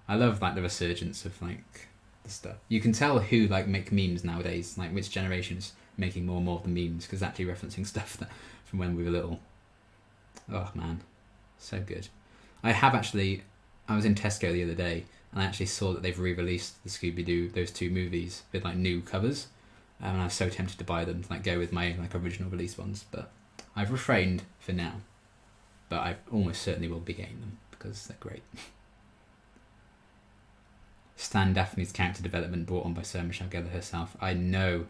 I love like the resurgence of like the stuff. You can tell who like make memes nowadays, like which generation is making more and more of the memes, because actually referencing stuff that from when we were little. Oh man, so good. I was in Tesco the other day and I actually saw that they've re-released the Scooby-Doo, those two movies with like new covers, and I was so tempted to buy them to like go with my like original release ones, but I've refrained for now. But I almost certainly will be getting them because they're great. Stan Daphne's character development brought on by Sarah Michelle Gellar herself. I know.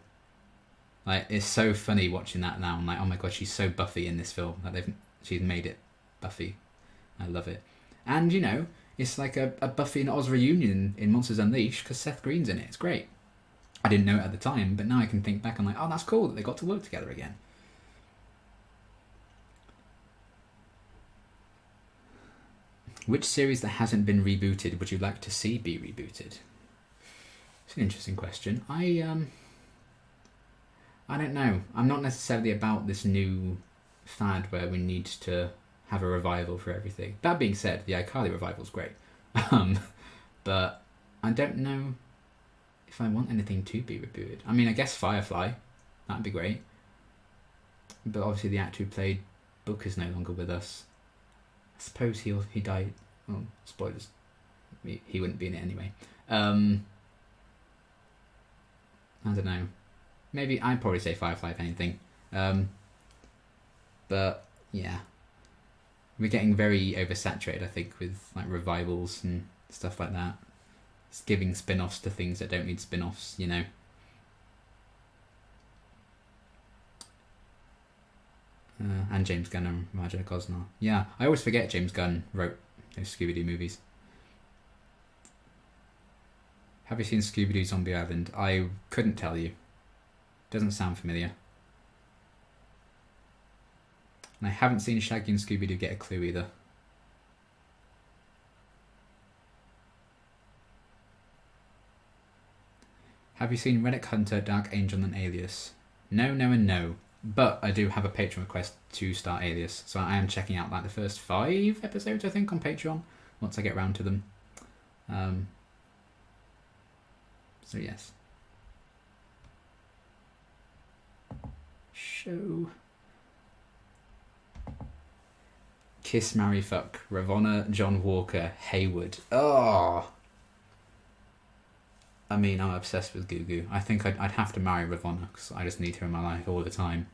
Like, it's so funny watching that now. I'm like, oh my god, she's so Buffy in this film. Like she's made it Buffy. I love it. And, you know, it's like a Buffy and Oz reunion in Monsters Unleashed because Seth Green's in it. It's great. I didn't know it at the time, but now I can think back and I'm like, oh, that's cool that they got to work together again. Which series that hasn't been rebooted would you like to see be rebooted? It's an interesting question. I don't know. I'm not necessarily about this new fad where we need to have a revival for everything. That being said, the iCarly revival is great. But I don't know if I want anything to be rebooted. I mean, I guess Firefly. That'd be great. But obviously the actor who played Book is no longer with us. I suppose he died. Oh, spoilers. He wouldn't be in it anyway. I don't know. Maybe I'd probably say Firefly if anything. But yeah, we're getting very oversaturated, I think, with like revivals and stuff like that. It's giving spin-offs to things that don't need spin-offs, you know. And James Gunn and Raja Gosnell. Yeah, I always forget James Gunn wrote those Scooby-Doo movies. Have you seen Scooby-Doo Zombie Island? I couldn't tell you. Doesn't sound familiar. And I haven't seen Shaggy and Scooby-Doo Get a Clue either. Have you seen Relic Hunter, Dark Angel and Alias? No, no and no. But I do have a Patreon request to start Alias, so I am checking out like the first 5 episodes, I think, on Patreon, once I get round to them. So yes. Show. Kiss, Marry, Fuck. Ravonna, John Walker, Haywood. Oh! I mean, I'm obsessed with Gugu. I think I'd have to marry Ravonna because I just need her in my life all the time.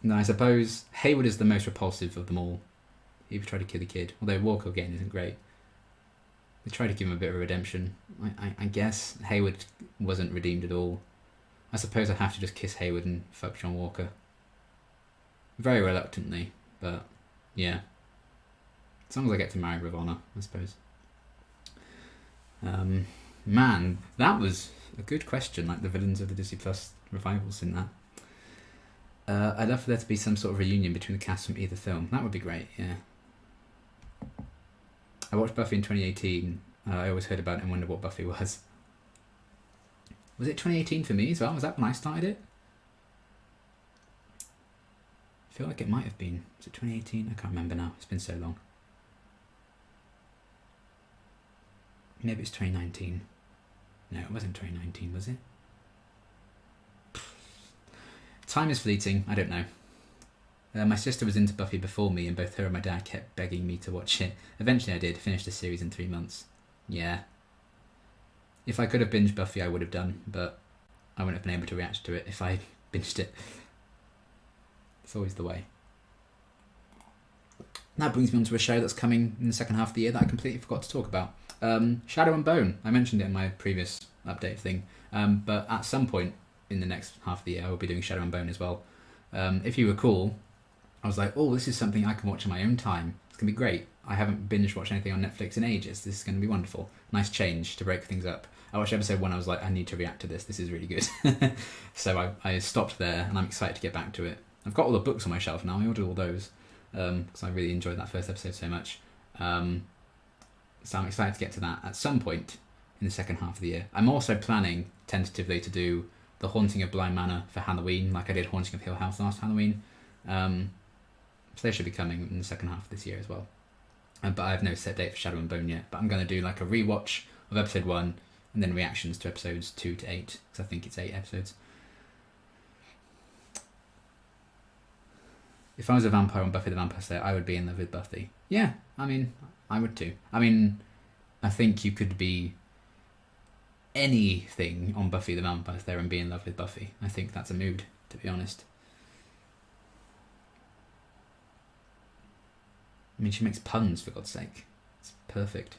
And I suppose Haywood is the most repulsive of them all. He tried to kill the kid, although Walker again isn't great. They tried to give him a bit of redemption. I guess Haywood wasn't redeemed at all. I suppose I'd have to just kiss Haywood and fuck John Walker. Very reluctantly, but yeah. As long as I get to marry Ravonna, I suppose. Man, that was a good question, like the villains of the Disney Plus revivals in that. I'd love for there to be some sort of reunion between the cast from either film. That would be great, yeah. I watched Buffy in 2018. I always heard about it and wondered what Buffy was. Was it 2018 for me as well? Was that when I started it? I feel like it might have been. Was it 2018? I can't remember now. It's been so long. Maybe it's 2019. No, it wasn't 2019, was it? Time is fleeting. I don't know. My sister was into Buffy before me, and both her and my dad kept begging me to watch it. Eventually I did. Finished the series in 3 months. Yeah. If I could have binged Buffy, I would have done, but I wouldn't have been able to react to it if I binged it. It's always the way. That brings me on to a show that's coming in the second half of the year that I completely forgot to talk about. Shadow and Bone. I mentioned it in my previous update thing, but at some point in the next half of the year I will be doing Shadow and Bone as well. If you recall, I was like, oh, this is something I can watch in my own time. It's going to be great. I haven't binge watched anything on Netflix in ages. This is going to be wonderful. Nice change to break things up. I watched episode 1, I was like, I need to react to this. This is really good. So I stopped there, and I'm excited to get back to it. I've got all the books on my shelf now. I ordered all those because I really enjoyed that first episode so much. So I'm excited to get to that at some point in the second half of the year. I'm also planning tentatively to do The Haunting of Bly Manor for Halloween, like I did Haunting of Hill House last Halloween. So they should be coming in the second half of this year as well. But I have no set date for Shadow and Bone yet. But I'm going to do like a rewatch of episode 1 and then reactions to episodes 2 to 8, because I think it's 8 episodes. If I was a vampire on Buffy the Vampire Slayer, I would be in love with Buffy. Yeah, I mean, I would too. I mean, I think you could be anything on Buffy the Vampire Slayer and be in love with Buffy. I think that's a mood, to be honest. I mean, she makes puns, for God's sake. It's perfect.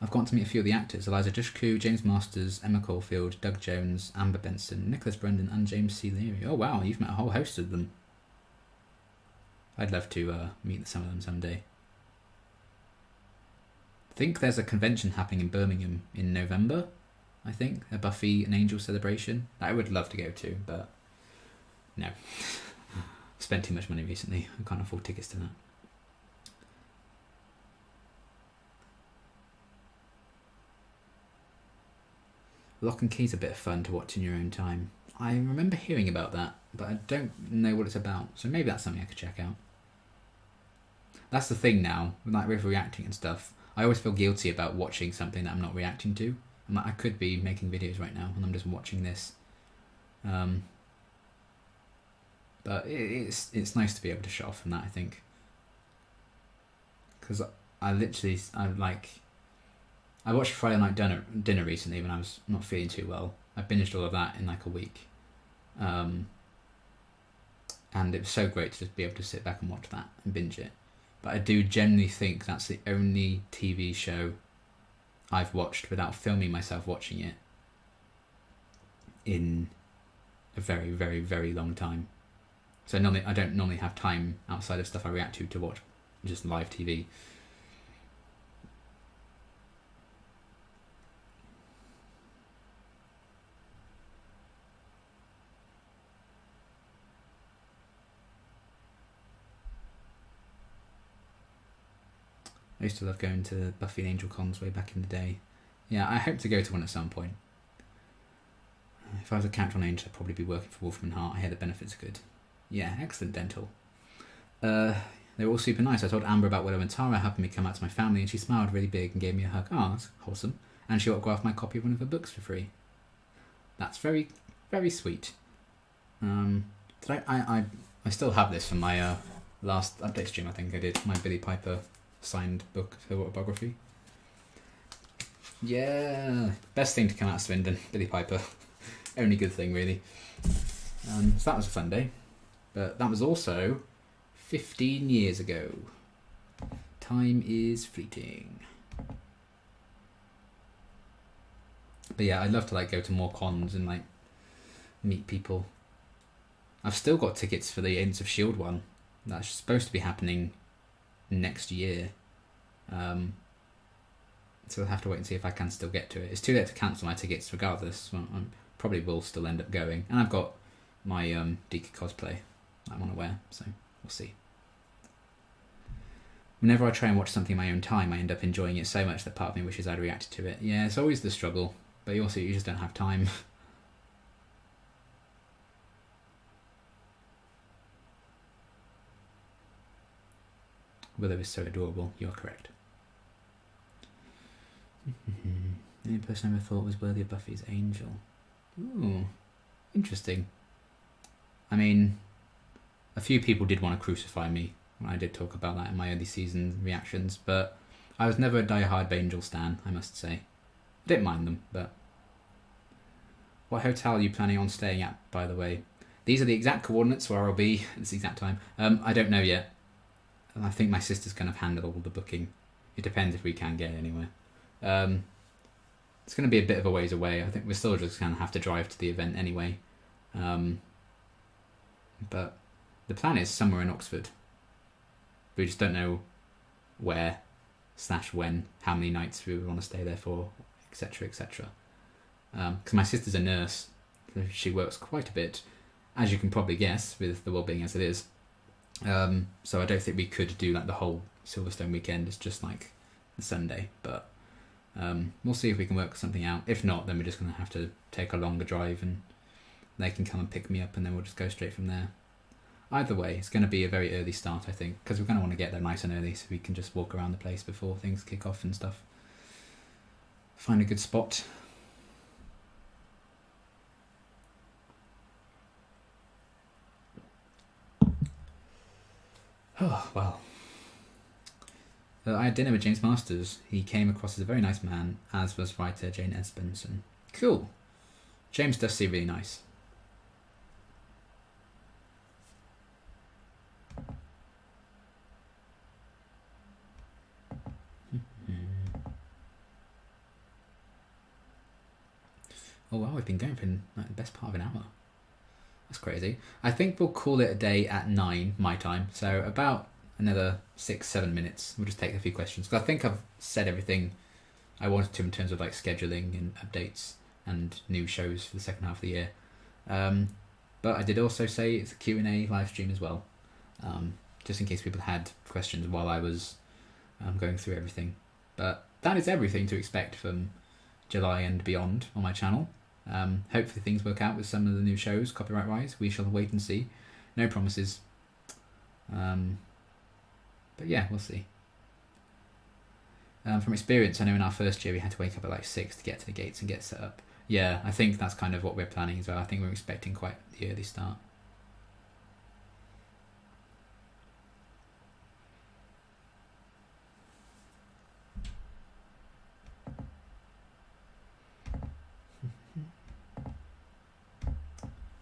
I've gotten to meet a few of the actors: Eliza Dushku, James Masters, Emma Caulfield, Doug Jones, Amber Benson, Nicholas Brendan, and James C. Leary. Oh wow, you've met a whole host of them. I'd love to meet some of them someday. I think there's a convention happening in Birmingham in November. I think a Buffy and Angel celebration that I would love to go to, but no. Spent too much money recently. I can't afford tickets to that. Lock and Key's a bit of fun to watch in your own time. I remember hearing about that, but I don't know what it's about, so maybe that's something I could check out. That's the thing now, like with reacting and stuff. I always feel guilty about watching something that I'm not reacting to. I'm like, I could be making videos right now, and I'm just watching this. But it's nice to be able to shut off from that, I think. Because I watched Friday Night Dinner recently when I was not feeling too well. I binged all of that in like a week. And it was so great to just be able to sit back and watch that and binge it. But I do generally think that's the only TV show I've watched without filming myself watching it in a very, very, very long time. So I don't normally have time outside of stuff I react to watch just live TV. I used to love going to Buffy and Angel cons way back in the day. Yeah, I hope to go to one at some point. If I was a character on Angel, I'd probably be working for Wolfram and Hart. I hear the benefits are good. Yeah, excellent dental. They were all super nice. I told Amber about Willow and Tara helping me come out to my family, and she smiled really big and gave me a hug. Oh, that's wholesome. And she autographed my copy of one of her books for free. That's very, very sweet. I still have this from my last update stream. I think I did my Billy Piper signed book of her autobiography. Yeah, best thing to come out of Swindon, Billy Piper. Only good thing, really. So that was a fun day. But that was also 15 years ago. Time is fleeting. But yeah, I'd love to like go to more cons and like meet people. I've still got tickets for the Agents of S.H.I.E.L.D. one. That's supposed to be happening next year. So I'll have to wait and see if I can still get to it. It's too late to cancel my tickets regardless. Well, I probably will still end up going. And I've got my Deaky cosplay I want to wear, so we'll see. Whenever I try and watch something in my own time, I end up enjoying it so much that part of me wishes I'd reacted to it. Yeah, it's always the struggle, but you just don't have time. Willow is so adorable, you're correct. The only person I ever thought was worthy of Buffy's Angel. Ooh, interesting. I mean, a few people did want to crucify me when I did talk about that in my early season reactions, but I was never a die-hard Angel stan, I must say. I didn't mind them, but What hotel are you planning on staying at, by the way? These are the exact coordinates where I'll be at this exact time. I don't know yet. I think my sister's kind of handled all the booking. It depends if we can get anywhere. It's going to be a bit of a ways away. I think we're still just going to have to drive to the event anyway. But the plan is somewhere in Oxford. We just don't know where / when, how many nights we want to stay there for, etc, etc. Because my sister's a nurse, so she works quite a bit, as you can probably guess, with the world being as it is. So I don't think we could do like the whole Silverstone weekend. It's just like the Sunday, but we'll see if we can work something out. If not, then we're just going to have to take a longer drive and they can come and pick me up and then we'll just go straight from there. Either way, it's going to be a very early start, I think, because we're going to want to get there nice and early so we can just walk around the place before things kick off and stuff. Find a good spot. Oh, well. I had dinner with James Masters. He came across as a very nice man, as was writer Jane Espenson. Cool. James does seem really nice. Oh wow, we've been going for like the best part of an hour. That's crazy. I think we'll call it a day at 9 my time, so about another 6-7 minutes. We'll just take a few questions because I think I've said everything I wanted to in terms of like scheduling and updates and new shows for the second half of the year. But I did also say it's a Q&A live stream as well, just in case people had questions while I was going through everything. But that is everything to expect from July and beyond on my channel. Hopefully things work out with some of the new shows copyright wise. We shall wait and see. No promises. But yeah, we'll see. From experience, I know in our first year we had to wake up at like 6 to get to the gates and get set up. Yeah, I think that's kind of what we're planning as well. I think we're expecting quite the early start.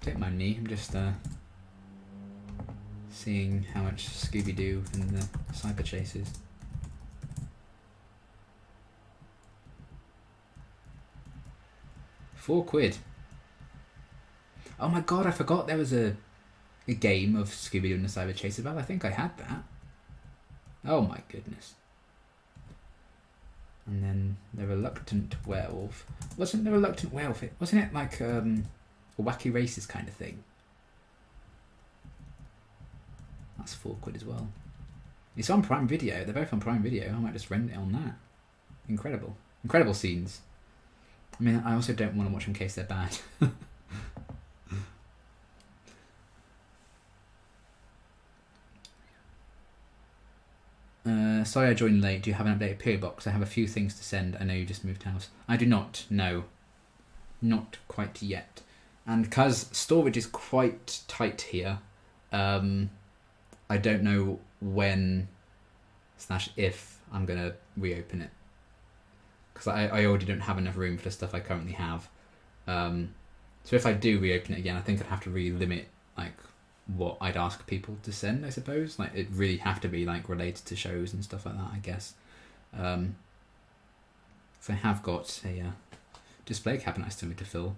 Don't mind me, I'm just seeing how much Scooby-Doo and the cyber chases. £4. Oh my god, I forgot there was a game of Scooby-Doo and the cyber chases. Well, I think I had that. Oh my goodness. And then the reluctant werewolf. Wasn't the reluctant werewolf? Wasn't it like a wacky races kind of thing? That's £4 as well. It's on Prime Video. They're both on Prime Video. I might just rent it on that. Incredible. Incredible scenes. I mean, I also don't want to watch them in case they're bad. Sorry I joined late. Do you have an updated PO box? I have a few things to send. I know you just moved house. I do not. No. Not quite yet. And because storage is quite tight here, I don't know when / if I'm going to reopen it. Because I already don't have enough room for the stuff I currently have. So if I do reopen it again, I think I'd have to really limit like what I'd ask people to send, I suppose. Like it really have to be like related to shows and stuff like that, I guess. So I have got a display cabinet I still need to fill.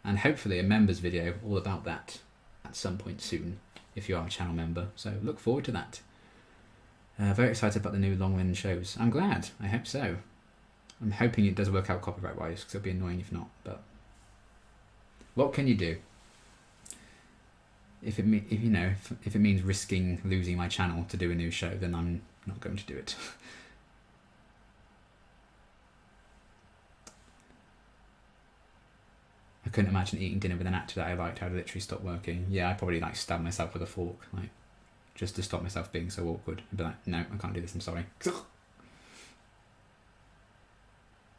And hopefully a members video all about that at some point soon, if you are a channel member. So look forward to that. Very excited about the new long run shows. I'm glad. I hope so. I'm hoping it does work out copyright wise, because it'll be annoying if not. But what can you do? If it means risking losing my channel to do a new show, then I'm not going to do it. I couldn't imagine eating dinner with an actor that I liked. I'd literally stop working. Yeah, I'd probably like stab myself with a fork, like just to stop myself being so awkward. I'd be like, no, I can't do this. I'm sorry.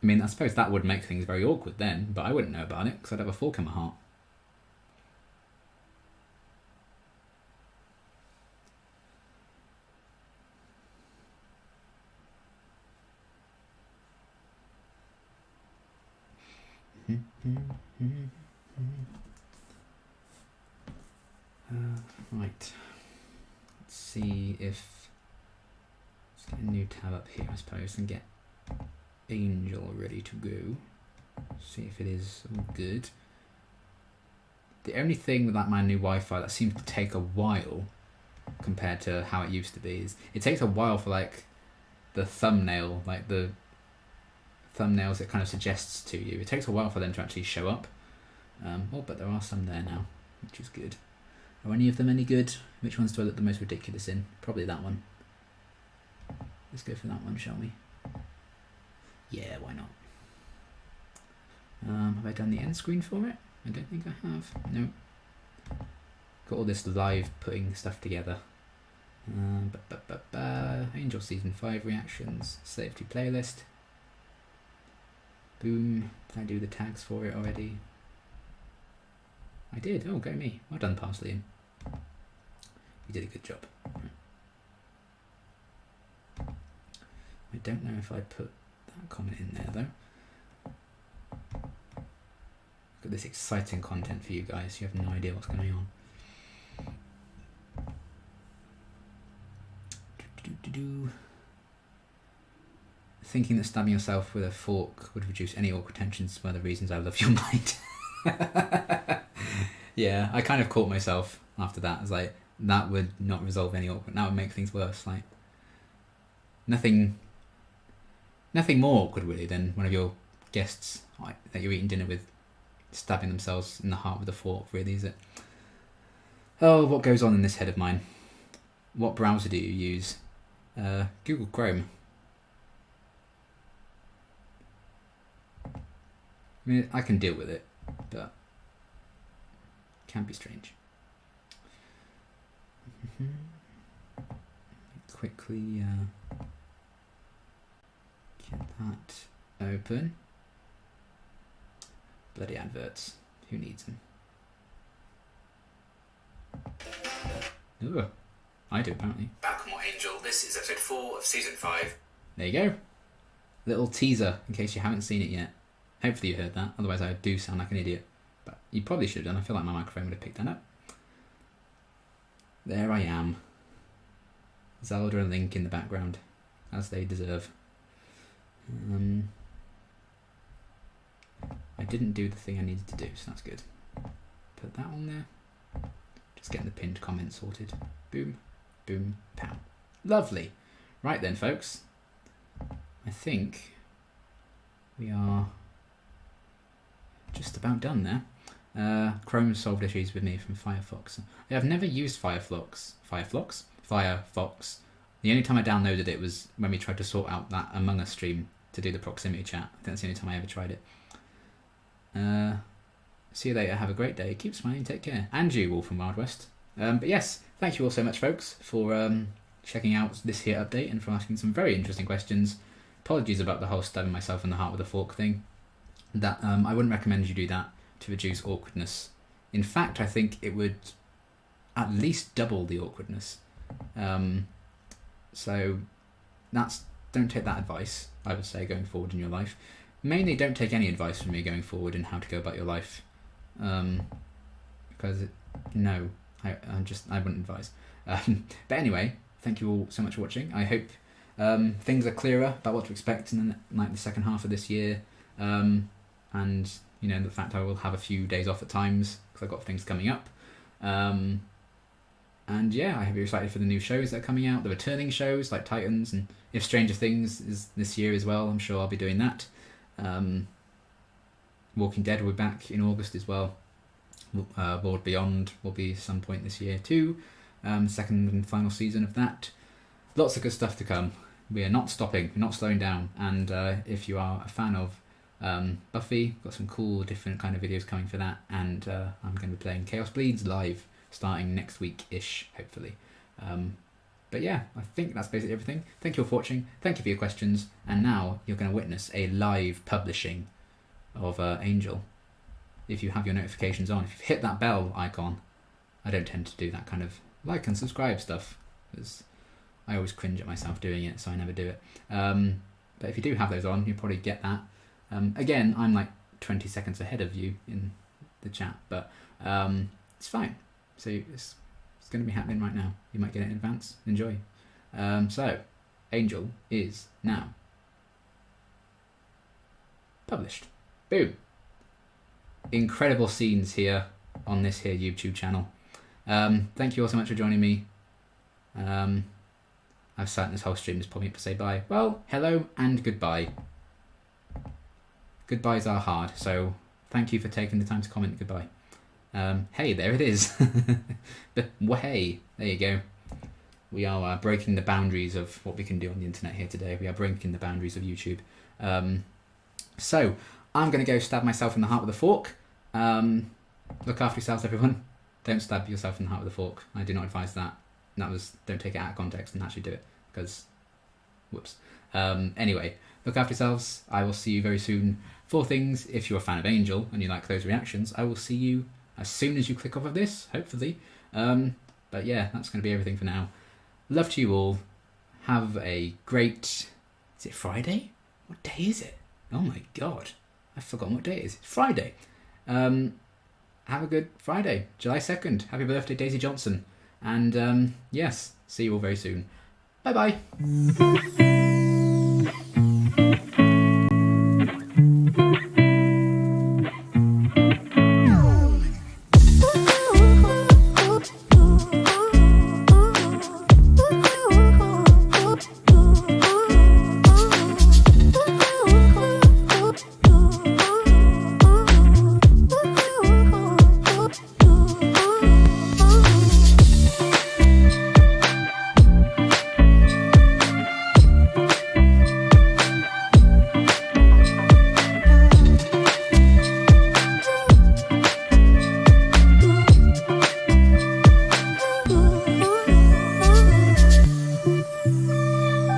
I mean, I suppose that would make things very awkward then, but I wouldn't know about it because I'd have a fork in my heart. Right. Let's see if... Let's get a new tab up here, I suppose, and get Angel ready to go. See if it is all good. The only thing with that my new Wi-Fi that seems to take a while compared to how it used to be is it takes a while for like the thumbnail, like the thumbnails it kind of suggests to you. It takes a while for them to actually show up. Oh, but there are some there now, which is good. Are any of them any good? Which ones do I look the most ridiculous in? Probably that one. Let's go for that one, shall we? Yeah, why not? Have I done the end screen for it? I don't think I have. No. Got all this live putting stuff together. Angel Season 5 reactions. Safety playlist. Boom. Did I do the tags for it already? I did. Oh, go me. Well done, Parsley. You did a good job. Right. I don't know if I put that comment in there, though. Got this exciting content for you guys. You have no idea what's going on. Thinking that stabbing yourself with a fork would reduce any awkward tensions is one of the reasons I love your mind. Yeah, I kind of caught myself after that. I was like, that would not resolve any awkward. That would make things worse. Like, nothing more awkward really than one of your guests that you're eating dinner with stabbing themselves in the heart with a fork, really, is it? Oh, what goes on in this head of mine? What browser do you use? Google Chrome. I mean, I can deal with it, but it can be strange. Quickly get that open. Bloody adverts. Who needs them? Ooh, I do apparently. Back more Angel. This is episode 4 of season 5. There you go. Little teaser in case you haven't seen it yet. Hopefully you heard that. Otherwise I do sound like an idiot. But you probably should have done. I feel like my microphone would have picked that up. There I am. Zelda and Link in the background, as they deserve. I didn't do the thing I needed to do, so that's good. Put that on there. Just getting the pinned comment sorted. Boom, boom, pow. Lovely. Right then, folks. I think we are just about done there. Chrome solved issues with me from Firefox. I've never used Firefox. The only time I downloaded it was when we tried to sort out that Among Us stream to do the proximity chat. I think that's the only time I ever tried it. See you later. Have a great day. Keep smiling. Take care. And you, Wolf from Wild West. But yes, thank you all so much, folks, for checking out this here update and for asking some very interesting questions. Apologies about the whole stabbing myself in the heart with a fork thing. That I wouldn't recommend you do that to reduce awkwardness. In fact, I think it would at least double the awkwardness. So don't take that advice, I would say, going forward in your life. Mainly don't take any advice from me going forward in how to go about your life. Because I wouldn't advise. But anyway, thank you all so much for watching. I hope things are clearer about what to expect in the second half of this year. And the fact I will have a few days off at times because I've got things coming up. And yeah, I hope you're excited for the new shows that are coming out, the returning shows like Titans, and if Stranger Things is this year as well, I'm sure I'll be doing that. Walking Dead will be back in August as well. World Beyond will be some point this year too. Second and final season of that. Lots of good stuff to come. We are not stopping, we're not slowing down. And if you are a fan of Buffy, got some cool different kind of videos coming for that. And I'm going to be playing Chaos Bleeds live starting next week-ish, hopefully. But yeah, I think that's basically everything. Thank you all for watching. Thank you for your questions. And now you're going to witness a live publishing of Angel. If you have your notifications on, if you've hit that bell icon, I don't tend to do that kind of like and subscribe stuff, because I always cringe at myself doing it, so I never do it. But if you do have those on, you'll probably get that. Again, I'm like 20 seconds ahead of you in the chat, but it's fine. So it's going to be happening right now. You might get it in advance. Enjoy. So Angel is now published. Boom. Incredible scenes here on this here YouTube channel. Thank you all so much for joining me. I've sat in this whole stream just popping up to say bye. Well, hello and goodbye. Goodbyes are hard, so thank you for taking the time to comment goodbye. Hey, there it is. Hey, there you go. We are breaking the boundaries of what we can do on the internet here today. We are breaking the boundaries of YouTube. So I'm going to go stab myself in the heart with a fork. Look after yourselves, everyone. Don't stab yourself in the heart with a fork. I do not advise that. Don't take it out of context and actually do it, because whoops. Anyway, look after yourselves. I will see you very soon for things. If you're a fan of Angel and you like those reactions, I will see you as soon as you click off of this, hopefully. But yeah, that's going to be everything for now. Love to you all. Have a great... Is it Friday? What day is it? Oh my god. I've forgotten what day it is. It's Friday. Have a good Friday. July 2nd. Happy birthday, Daisy Johnson. And yes, see you all very soon. Bye-bye.